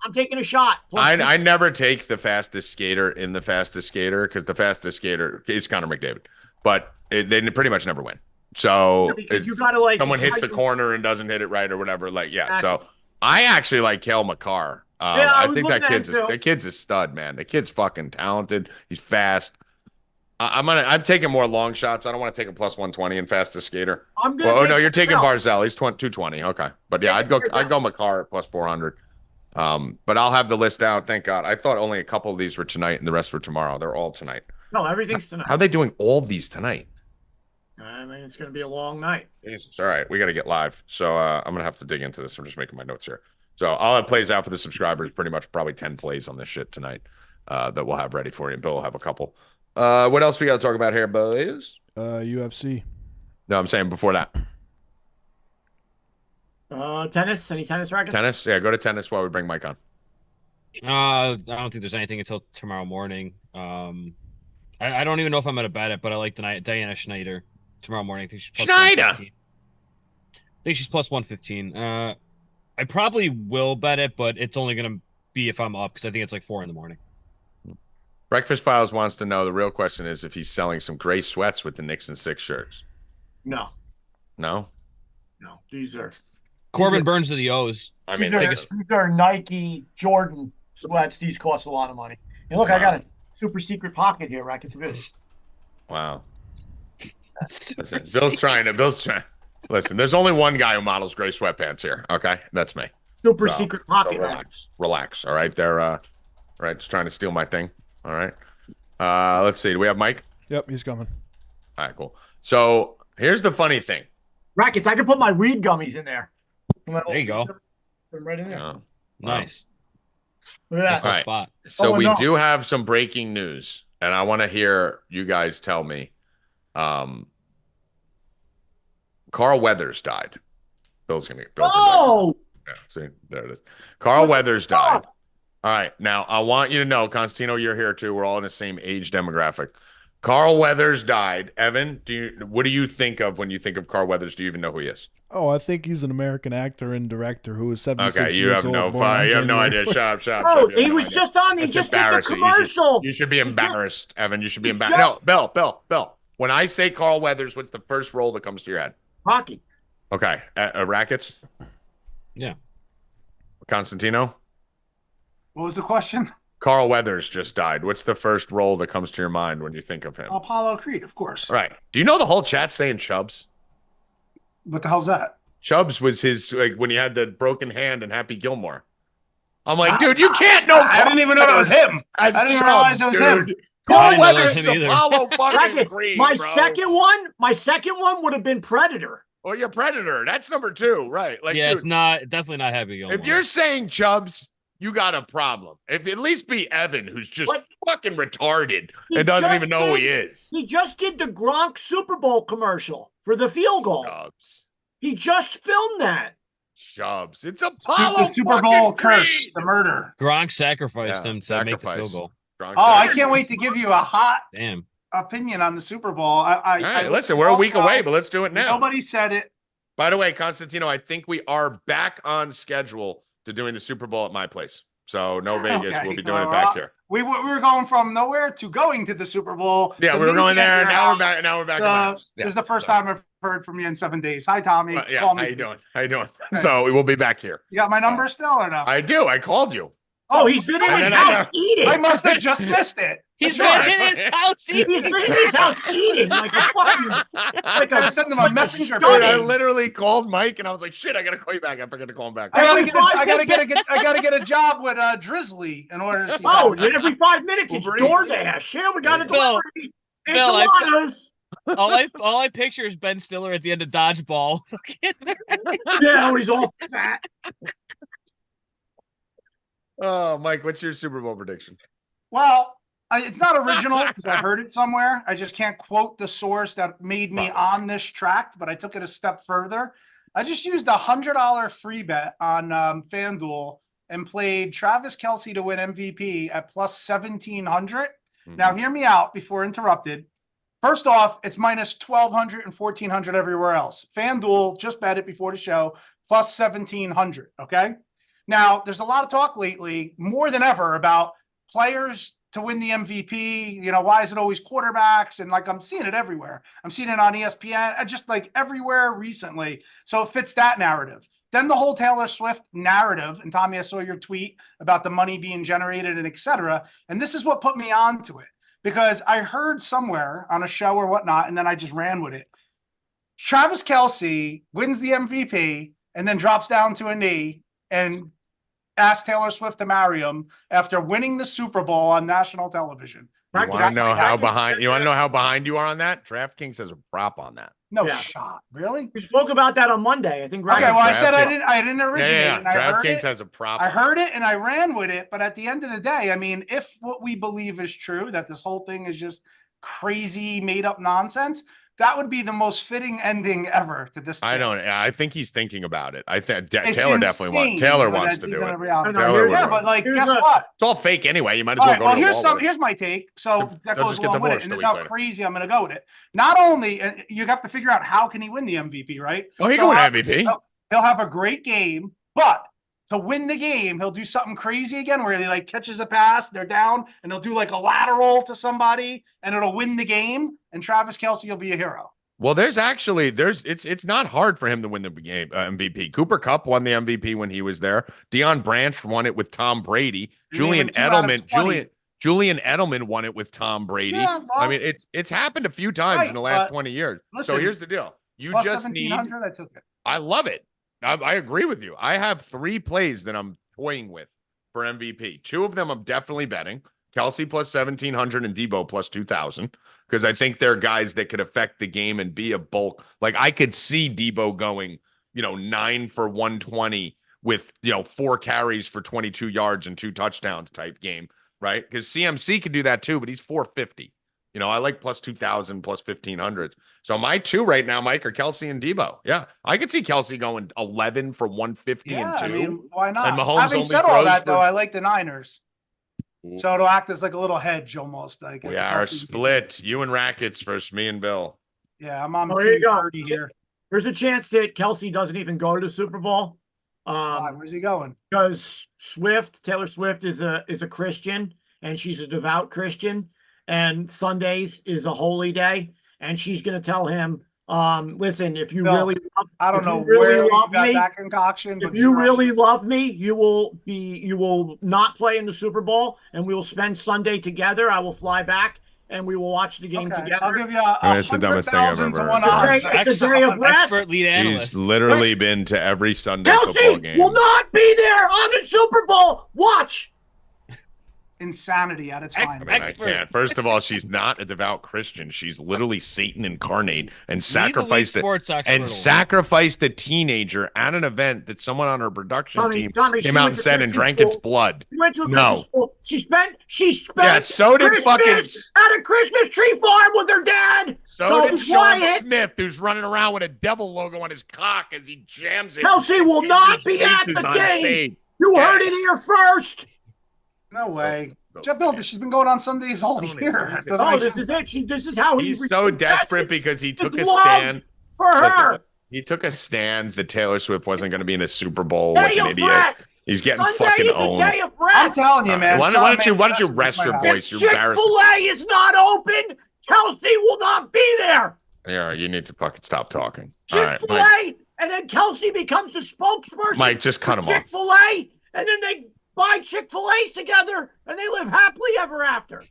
I'm taking a shot. I never take the fastest skater in the fastest skater because the fastest skater is Connor McDavid. But they pretty much never win. So you got to like someone hits the corner and doesn't hit it right or whatever. Like, yeah. Exactly. So I actually like Cale Makar. I think that kid's a stud, man. The kid's fucking talented. He's fast. I'm taking more long shots. I don't want to take a plus 120 in fastest skater. No, you're taking Barzal. He's 220. Okay, but yeah, I'd go Makar at plus 400. But I'll have the list out. Thank God. I thought only a couple of these were tonight and the rest were tomorrow. They're all tonight. No, everything's tonight. How are they doing all these tonight? I mean, it's going to be a long night. Jesus. All right, we got to get live. So I'm gonna have to dig into this. I'm just making my notes here. So all it plays out for the subscribers. Pretty much probably 10 plays on this shit tonight that we'll have ready for you. And Bill will have a couple. What else we got to talk about here, boys? UFC. No, I'm saying before that. Tennis? Any tennis rackets? Tennis? Yeah, go to tennis while we bring Mike on. I don't think there's anything until tomorrow morning. I don't even know if I'm going to bet it, but I like Diana Schneider tomorrow morning. I think she's plus Schneider! 115. I think she's plus 115. I probably will bet it, but it's only going to be if I'm up because I think it's like 4 in the morning. Breakfast Files wants to know, the real question is if he's selling some gray sweats with the Knicks and 6 shirts. No. No? No. These are Corbin Burns to the O's. I mean, these are Nike Jordan sweats. These cost a lot of money. And look, I got a super secret pocket here, Rackets of it. Wow. Listen, Bill's trying. Listen, there's only one guy who models gray sweatpants here. Okay, that's me. Super secret pocket hats. Relax. All right, they're right, just trying to steal my thing. All right. Let's see. Do we have Mike? Yep, he's coming. All right, cool. So here's the funny thing. Rackets, I can put my weed gummies in there. There you go. Put them right in there. Oh, Nice. Look at that. All right. Spot. So Oh, we no. do have some breaking news, and I want to hear you guys tell me. Carl Weathers died. Bill's gonna Oh, yeah, see, there it is. Carl Weathers died. All right. Now, I want you to know, Constantino, you're here too. We're all in the same age demographic. Carl Weathers died. Evan, what do you think of when you think of Carl Weathers? Do you even know who he is? Oh, I think he's an American actor and director who is 76 Okay, you years have old. no born on you have no January. idea. Shut up. Oh, You have he no was idea. just on. He It's just did the embarrassing. commercial. You should be embarrassed, Evan. You should be he embarrassed. No, Bill. When I say Carl Weathers, what's the first role that comes to your head? Hockey. Okay, Rackets. Yeah. Constantino. What was the question? Carl Weathers just died. What's the first role that comes to your mind when you think of him? Apollo Creed, of course. Right. Do you know the whole chat saying Chubbs? What the hell's that? Chubbs was his when he had the broken hand in Happy Gilmore. I'm like, dude, you can't know. I didn't even know that was him. I didn't even realize it was him. Carl I didn't know it was Weathers, him either. Apollo fucking Rackets, Creed, my bro. second one would have been Predator. Well, you're Predator. That's number 2, right? Like, Yeah, dude, it's definitely not Happy Gilmore. if you're saying Chubbs, you got a problem. If at least be Evan, who's just What? fucking retarded He and doesn't just even know who he did- is. He just did the Gronk Super Bowl commercial for the field goal. Chubbs. He just filmed that. Chubbs. It's Apollo. The Super Bowl fucking curse, Creed. the murder. Gronk sacrificed Yeah, him to make the sacrifice. field goal. Gronk Oh, I said- can't wait to give you a hot Damn. opinion on the Super Bowl. All right, listen, we're a week away, but let's do it now. Nobody said it. By the way, Constantino, I think we are back on schedule to doing the Super Bowl at my place. So no Vegas. Okay. We'll be doing it Well, back here. We were going from nowhere to going to the Super Bowl. Yeah, to we were me going at there. your Now we're house. back. Now we're back. at my house. This is the first so- time I've heard from you in 7 days. Hi, Tommy. Yeah, Call how me. you doing? How you doing? Okay. So we will be back here. You got my number still or no? I do. I called you. Oh, he's been in No, his no, house no. eating. I must have just missed it. He's That's been right. in his house. He's been in his house eating like a fucking I gotta send them a messenger. Dude, I buddy. literally called Mike and I was like, "Shit, I gotta call you back." I forgot to call him back. I gotta Every get. I five gotta get a job with Drizzly in order to see. Oh, that. every 5 minutes it's Uber Eats. DoorDash. Yeah, we got a Bill, delivery. Bill, Enchiladas. all I picture is Ben Stiller at the end of Dodgeball. Yeah, he's all fat. Oh, Mike, what's your Super Bowl prediction? Well, it's not original because I heard it somewhere. I just can't quote the source that made me on this tract, but I took it a step further. I just used $100 free bet on FanDuel and played Travis Kelce to win MVP at plus 1,700. Now, hear me out before interrupted. First off, it's minus 1,200 and 1,400 everywhere else. FanDuel just bet it before the show, plus 1,700. Okay. Now, there's a lot of talk lately, more than ever, about players to win the MVP. You know, why is it always quarterbacks? And like, I'm seeing it everywhere. I'm seeing it on ESPN, just like everywhere recently. So it fits that narrative. Then the whole Taylor Swift narrative. And Tommy, I saw your tweet about the money being generated and et cetera. And this is what put me on to it, because I heard somewhere on a show or whatnot, and then I just ran with it. Travis Kelce wins the MVP and then drops down to a knee and asked Taylor Swift to marry him after winning the Super Bowl on national television. You want to know how behind? You want to know how behind you are on that? DraftKings has a prop on that. No Yeah. shot. Really? We spoke about that on Monday. I think. Okay, Ryan- well, I said DraftKings. I didn't originate Yeah. it. And I heard DraftKings it. has a prop. I heard it and I ran with it. But at the end of the day, I mean, if what we believe is true, that this whole thing is just crazy made up nonsense, that would be the most fitting ending ever to this. I thing. don't. I think he's thinking about it. I think It's Taylor definitely wants. insane, Taylor but wants that's to do even it. a reality. I know, Taylor would Yeah, want but like, Here's guess a- what? It's all fake anyway. You might as All well right, go well, to the here's wall some. with it. Here's my take. So that They'll goes just get along with it, divorced and a this is week how later. crazy I'm going to go with it. Not only and you have to figure out how can he win the MVP, right? Oh, he So can win how- MVP. He'll have a great game, but to win the game, he'll do something crazy again where he like catches a pass, they're down, and he'll do like a lateral to somebody, and it'll win the game. And Travis Kelce will be a hero. Well, it's not hard for him to win the game MVP. Cooper Kupp won the MVP when he was there. Deion Branch won it with Tom Brady. You Julian named him 2 out of Edelman. 20. Julian Edelman won it with Tom Brady. Yeah, well, I mean, it's happened a few times right, in the last but 20 years. listen, so here's the deal. You plus just need 1700, I took it. I love it. I agree with you. I have 3 plays that I'm toying with for MVP. 2 of them I'm definitely betting. Kelsey plus 1,700 and Debo plus 2,000, because I think they're guys that could affect the game and be a bulk. Like, I could see Debo going, 9 for 120 with, 4 carries for 22 yards and 2 touchdowns type game, right? Because CMC could do that too, but he's 450. I like plus 2,000, plus 1,500. So my 2 right now, Mike, are Kelsey and Debo. Yeah, I could see Kelsey going 11 for 150 Yeah, and 2. I mean, why not? And Mahomes Having only said all throws that, for- though, I like the Niners. Ooh. So it'll act as like a little hedge almost. Like We are split. You and Rackets versus me and Bill. Yeah, I'm on there you team go. 30 here. There's a chance that Kelsey doesn't even go to the Super Bowl. Why? Where's he going? Because Taylor Swift is a Christian, and she's a devout Christian, and Sundays is a holy day, and she's going to tell him, listen, if you Bill, really love, I don't if you know really where you love got me, that concoction. if but you zero really shit. love me, you will not play in the Super Bowl, and we will spend Sunday together. I will fly back, and we will watch the game Okay, together. I'll give you It's the dumbest thing I've 100,000 to ever 1 heard. odds. It's a day of rest. Expert lead analyst. She's literally been to every Sunday football Kelsey game. will not be there on the Super Bowl. Watch. Insanity at its I finest. mean, I can't. First of all, she's not a devout Christian. She's literally Satan incarnate and sacrificed sacrificed a teenager at an event that someone on her production team she came out went and to said and Christian drank school. its blood. She went to a No. Christian school. She spent Yeah, so did Christmas fucking- at a Christmas tree farm with her dad. So did Sean Wyatt. Smith, who's running around with a devil logo on his cock as he jams it. Kelsey will in not his be at faces the on game. stage. You Yeah. heard it here first. No way. Those Jeff Bill, fans. she's been going on Sundays all Tony, year. what is it? Doesn't Oh, make this sense. is it. This is how He's so desperate because he took a love stand. for her. Listen, he took a stand that Taylor Swift wasn't going to be in a Super Bowl like Day an of idiot. rest. He's getting Sunday fucking is a owned. day of I'm rest. telling you, man. Why don't you rest your voice? You're embarrassing. Chick-fil-A is not open. Kelsey will not be there. Yeah, you need to fucking stop talking. All right, Chick-fil-A, Mike. and then Kelsey becomes the spokesperson. Mike, just cut him off. Chick-fil-A, and then they buy Chick-fil-A together, and they live happily ever after.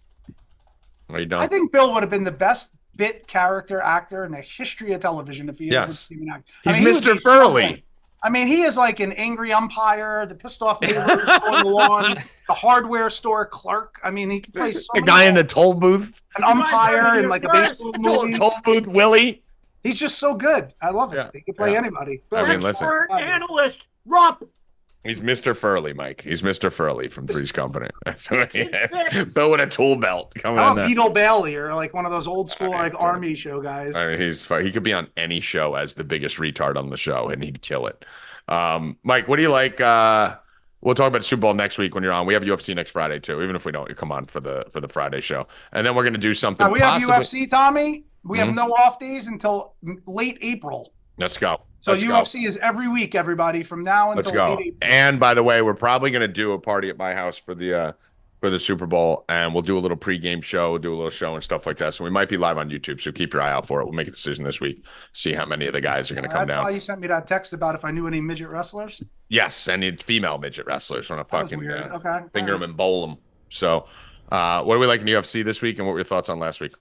Are you done? I think Bill would have been the best bit character actor in the history of television if he ever Yes. became an actor. He's he would Mr. be Furley. so good. I mean, he is like an angry umpire, the pissed off neighbor on the lawn, the hardware store clerk. I mean, he could play so The many guy in the roles. toll booth. An umpire in like a baseball movie. Toll booth Willie. He's just so good. I love it. Yeah. He could play Yeah. anybody. I mean, listen. Expert analyst, Rupp. He's Mr. Furley, Mike. He's Mr. Furley from Three's Company. That's what he It's Bill with a tool belt coming How in about there. Beetle Bailey or like one of those old school All right, like army show guys? I mean, he could be on any show as the biggest retard on the show, and he'd kill it. Mike, what do you like? We'll talk about Super Bowl next week when you're on. We have UFC next Friday too, even if we don't. You come on for the Friday show, and then we're gonna do something. We have possibly- UFC, Tommy. We have Mhm. no off days until late April. Let's go. So Let's go. UFC is every week, everybody, from now until Let's go. late April. And by the way, we're probably going to do a party at my house for the Super Bowl, and we'll do a little pregame show, do a little show and stuff like that. So we might be live on YouTube. So keep your eye out for it. We'll make a decision this week. See how many of the guys are going to come That's down. why you sent me that text about if I knew any midget wrestlers. Yes, I need female midget wrestlers. Want to That was fucking weird. Okay. finger them and bowl them. So, what do we like in UFC this week, and what were your thoughts on last week?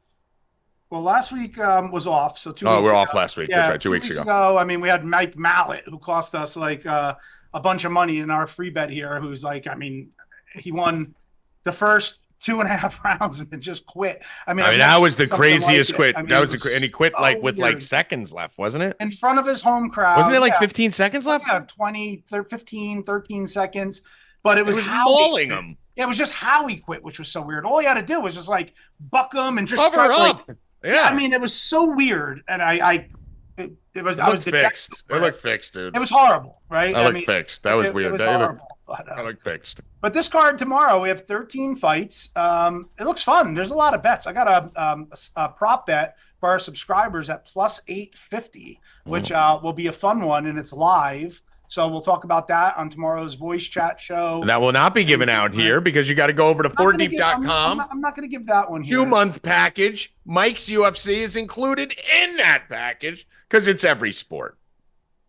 Well, last week was off, so 2 Oh, weeks we're ago. off last week. Yeah, That's right, 2 weeks ago. ago. I mean, we had Mike Mallet, who cost us like a bunch of money in our free bet here. Who's like, I mean, he won the first 2.5 rounds and then just quit. I've that never was the seen something craziest like it. quit. I mean, That it was and he quit so like with like weird. seconds left, wasn't it? In front of his home crowd. Wasn't it like yeah. 15 seconds left? Yeah, 20, 15, 13 seconds. But it was, was mauling him. Yeah, it was just how he quit, which was so weird. All he had to do was just like buck him and just Cover try, up. Like, Yeah. I mean, it was so weird. And I was looked dejected fixed. over It looked fixed, dude. It was horrible, right? I looked fixed. That was weird. It was That looked- horrible. But, I look fixed. but this card tomorrow, we have 13 fights. It looks fun. There's a lot of bets. I got a prop bet for our subscribers at plus 850, which will be a fun one, and it's live. So we'll talk about that on tomorrow's voice chat show. That will not be given out here because you got to go over to I'm not gonna give- I'm fortdeep.com. not going to give that one here. 2-month package. Mike's UFC is included in that package because it's every sport.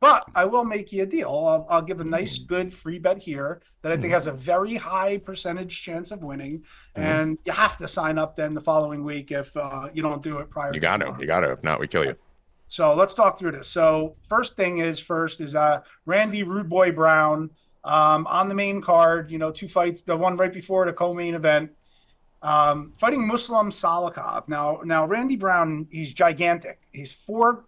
But I will make you a deal. I'll give a nice, good free bet here that I think has a very high percentage chance of winning. And you have to sign up then the following week if you don't do it prior. You got to. If not, we kill you. So let's talk through this. So first is Randy Rude Boy Brown on the main card. 2 fights. The one right before the co-main event. Fighting Muslim Salikov. Now Randy Brown, he's gigantic. He's 4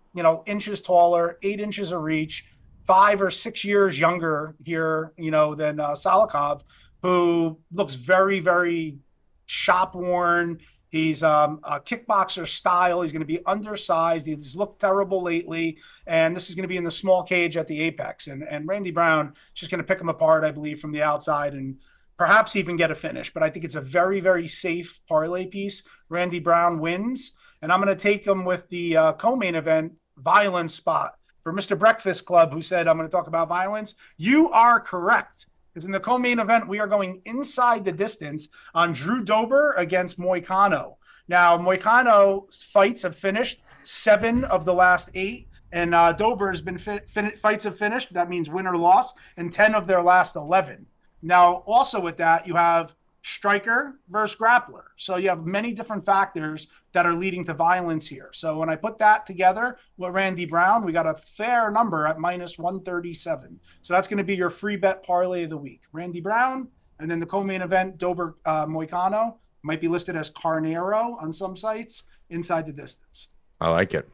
inches taller, 8 inches of reach, 5 or 6 years younger here, than Salikov, who looks very, very shop worn. He's a kickboxer style. He's going to be undersized. He's looked terrible lately. And this is going to be in the small cage at the Apex. And Randy Brown is just going to pick him apart, I believe, from the outside and perhaps even get a finish. But I think it's a very, very safe parlay piece. Randy Brown wins. And I'm going to take him with the co-main event violence spot for Mr. Breakfast Club, who said, I'm going to talk about violence. You are correct. Because in the co-main event, we are going inside the distance on Drew Dober against Moicano. Now, Moicano's fights have finished 7 of the last 8. And Dober has been fights have finished. That means win or loss in 10 of their last 11. Now, also with that, you have striker versus grappler. So you have many different factors that are leading to violence here. So when I put that together with Randy Brown, we got a fair number at minus 137. So that's going to be your free bet parlay of the week. Randy Brown, and then the co-main event, Dober Moicano, might be listed as Carnero on some sites, inside the distance. I like it.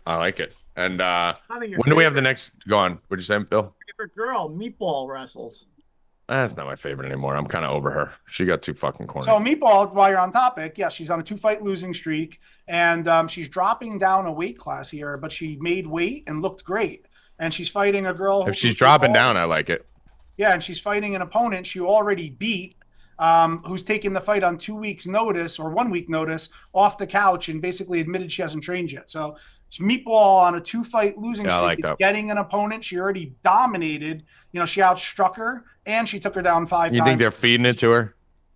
And when do we have the next? Go on. What'd you say, Bill? Favorite girl, Meatball wrestles. That's not my favorite anymore. I'm kind of over her. She got too fucking corny. So Meatball, while you're on topic, she's on a 2-fight losing streak, and she's dropping down a weight class here, but she made weight and looked great. And she's fighting a girl. If she's dropping down, I like it. Yeah, and she's fighting an opponent she already beat, who's taking the fight on 2 weeks' notice or 1 week notice off the couch and basically admitted she hasn't trained yet. So Meatball on a 2-fight losing streak is getting an opponent she already dominated. She outstruck her and she took her down 5 times. You think they're feeding it to her?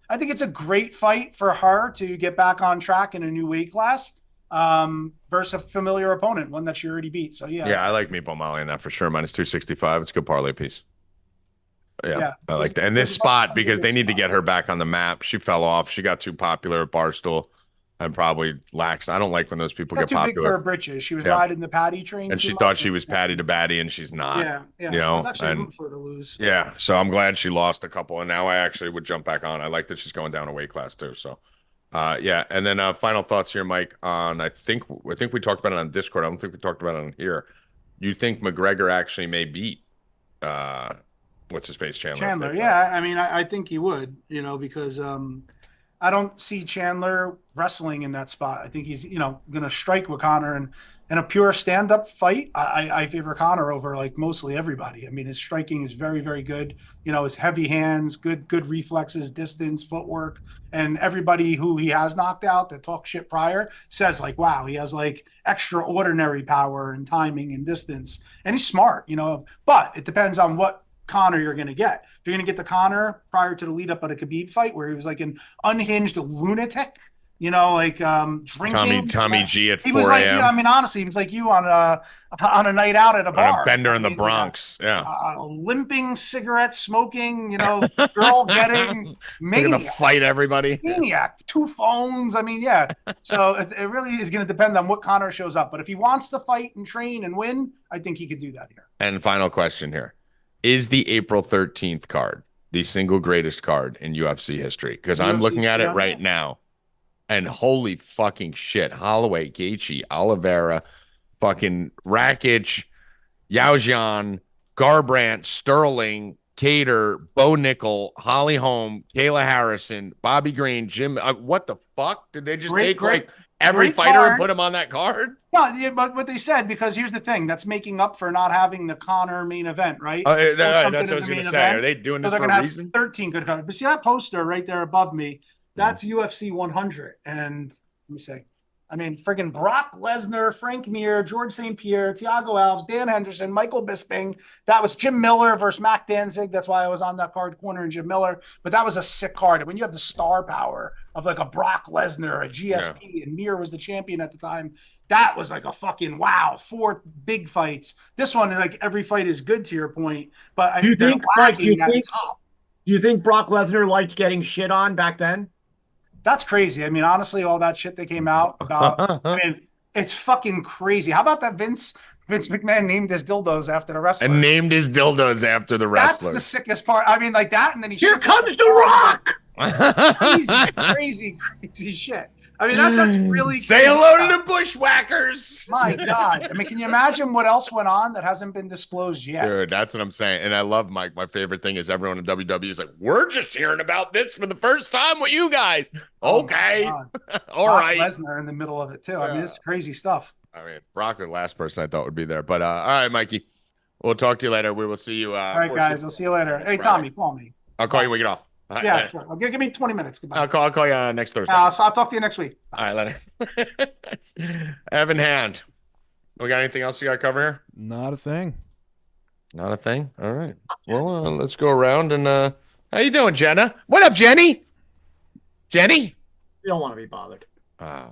I think it's a great fight for her to get back on track in a new weight class versus a familiar opponent, one that she already beat. So, yeah. Yeah, I like Meatball Molly in that for sure. Minus 265. It's a good parlay piece. Yeah, I like that. And this spot, because they need to get her back on the map. She fell off. She got too popular at Barstool and probably laxed. I don't like when those people get popular. Too big for her britches. She was riding the Patty train. And she thought she was Patty to Batty, and she's not. Yeah. You know, I was actually rooting for her to lose. Yeah, so I'm glad she lost a couple, and now I actually would jump back on. I like that she's going down a weight class too. So, yeah. And then final thoughts here, Mike. On I think we talked about it on Discord. I don't think we talked about it on here. You think McGregor actually may beat what's his face, Chandler? Yeah. I mean, I think he would. Because I don't see Chandler wrestling in that spot. I think he's, going to strike with Conor, and in a pure stand-up fight, I favor Conor over like mostly everybody. I mean, his striking is very, very good. His heavy hands, good reflexes, distance, footwork, and everybody who he has knocked out that talked shit prior says like, wow, he has like extraordinary power and timing and distance, and he's smart, but it depends on what Conor you're going to get. If you're going to get the Conor prior to the lead up of the Khabib fight where he was like an unhinged lunatic, drinking. Tommy G at 4 a.m. He was like, honestly, he was like you on a night out at a bar. On a bender in the Bronx. Limping, cigarette smoking, girl getting maniac. Going to fight everybody. Maniac. 2 phones. I mean, yeah. So it really is going to depend on what Conor shows up. But if he wants to fight and train and win, I think he could do that here. And final question here. Is the April 13th card the single greatest card in UFC history? Because I'm looking at it right now, and holy fucking shit. Holloway, Gaethje, Oliveira, fucking Rackets, Yaojian, Garbrandt, Sterling, Cater, Bo Nickel, Holly Holm, Kayla Harrison, Bobby Green, Jim. What the fuck? Did they just take like every fighter and put him on that card? No, but what they said, because here's the thing, that's making up for not having the Conor main event, right? That's what I was going to say. Are they doing this for a reason? Have 13 good cards. But see that poster right there above me? That's UFC 100. And let me see. I mean, friggin' Brock Lesnar, Frank Mir, George St. Pierre, Thiago Alves, Dan Henderson, Michael Bisping. That was Jim Miller versus Mac Danzig. That's why I was on that card, corner and Jim Miller. But that was a sick card. And when you have the star power of like a Brock Lesnar, a GSP, and Mir was the champion at the time, that was like a fucking wow. 4 big fights. This one, like every fight is good to your point. But Do you think, Mike, do you think Brock Lesnar liked getting shit on back then? That's crazy. I mean, honestly, all that shit that came out about, I mean, it's fucking crazy. How about that Vince McMahon named his dildos after the wrestler? And named his dildos after the wrestler. That's the sickest part. I mean, like that, and then Here comes The Rock! crazy shit. I mean, that's really Say hello to the bushwhackers. My God. I mean, can you imagine what else went on that hasn't been disclosed yet? Dude, that's what I'm saying. And I love my favorite thing is everyone in WWE is like, we're just hearing about this for the first time with you guys. Okay. All right. Lesnar in the middle of it, too. I mean, it's crazy stuff. I mean, Brock, the last person I thought would be there. But all right, Mikey. We'll talk to you later. We will see you. All right, guys. I'll see you later. Hey, Tommy, call me. I'll call you when we get off. Right, yeah, later. sure. Give me 20 minutes. Goodbye. I'll call you next Thursday. So I'll talk to you next week. All right, later. Evan Hand. We got anything else you got to cover here? Not a thing. Not a thing? All right. Well, let's go around and how you doing, Jenna? What up, Jenny? Jenny? You don't want to be bothered. Uh,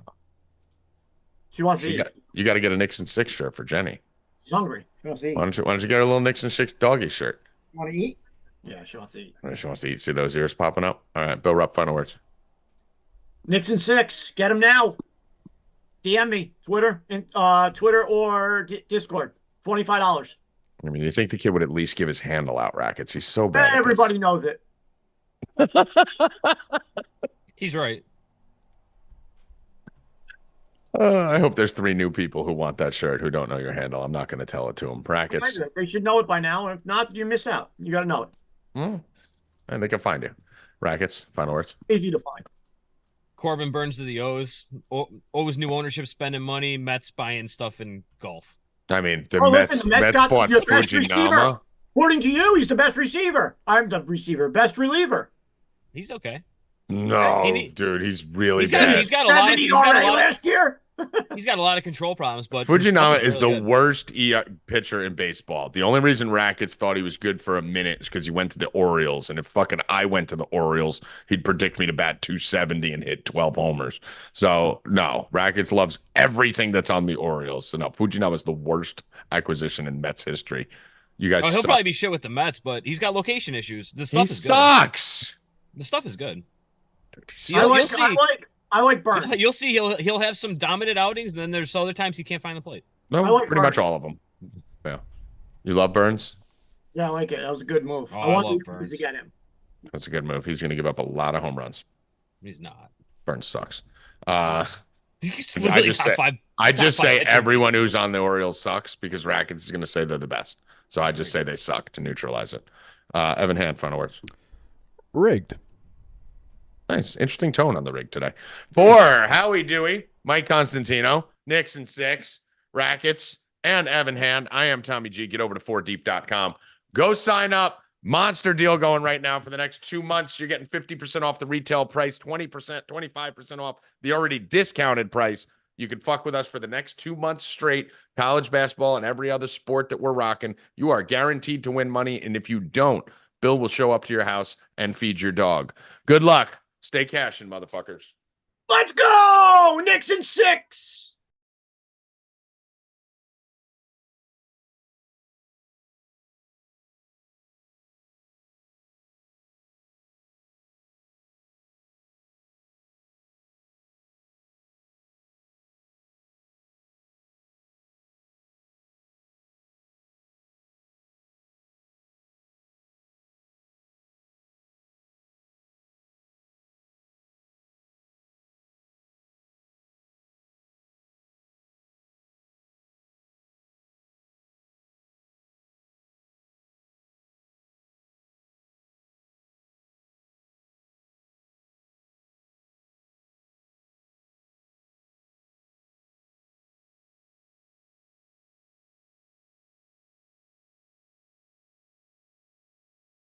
She wants to eat. You got to get a Knicks and 6 shirt for Jenny. She's hungry. She wants to eat. Why don't you get a little Knicks and 6 doggy shirt? You want to eat? Yeah, she wants to eat. She wants to eat. See those ears popping up? All right, Bill Rupp, final words. Knicks and 6. Get them now. DM me. Twitter or Discord. $25. I mean, you think the kid would at least give his handle out, Rackets? He's so bad. Everybody knows it. He's right. I hope there's 3 new people who want that shirt who don't know your handle. I'm not going to tell it to them. Rackets. They should know it by now. If not, you miss out. You got to know it. And they can find you. Rackets, final words. Easy to find. Corbin Burns to the O's. O's new ownership spending money. Mets buying stuff in golf. I mean, the Mets bought Fujinama. According to you, he's the best receiver. I'm the receiver. Best reliever. He's okay. No, dude, he's really bad. He's got a lot of last year. He's got a lot of control problems, but Fujinama is the worst pitcher in baseball. The only reason Rackets thought he was good for a minute is because he went to the Orioles, and if fucking I went to the Orioles, he'd predict me to bat 270 and hit 12 homers. So no, Rackets loves everything that's on the Orioles. So no, Fujinama is the worst acquisition in Mets history. You guys, he'll probably be shit with the Mets, but he's got location issues. The stuff is sucks. Good. The stuff is good. I like Burns. You'll see he'll have some dominant outings, and then there's other times he can't find the plate. No, pretty much all of them. Yeah. You love Burns? Yeah, I like it. That was a good move. Oh, I want love the Burns to get him. That's a good move. He's going to give up a lot of home runs. He's not. Burns sucks. I just say everyone who's on the Orioles sucks because Rackets is going to say they're the best. So I just say they suck to neutralize it. Evan Hand, final words. Rigged. Nice. Interesting tone on the rig today. For Howie, Dewey, Mike Constantino, Knicks and 6, Rackets, and Evan Hand, I am Tommy G. Get over to 4deep.com. Go sign up. Monster deal going right now for the next 2 months. You're getting 50% off the retail price, 20%, 25% off the already discounted price. You can fuck with us for the next 2 months straight. College basketball and every other sport that we're rocking. You are guaranteed to win money. And if you don't, Bill will show up to your house and feed your dog. Good luck. Stay cashin', motherfuckers. Let's go! Knicks and 6!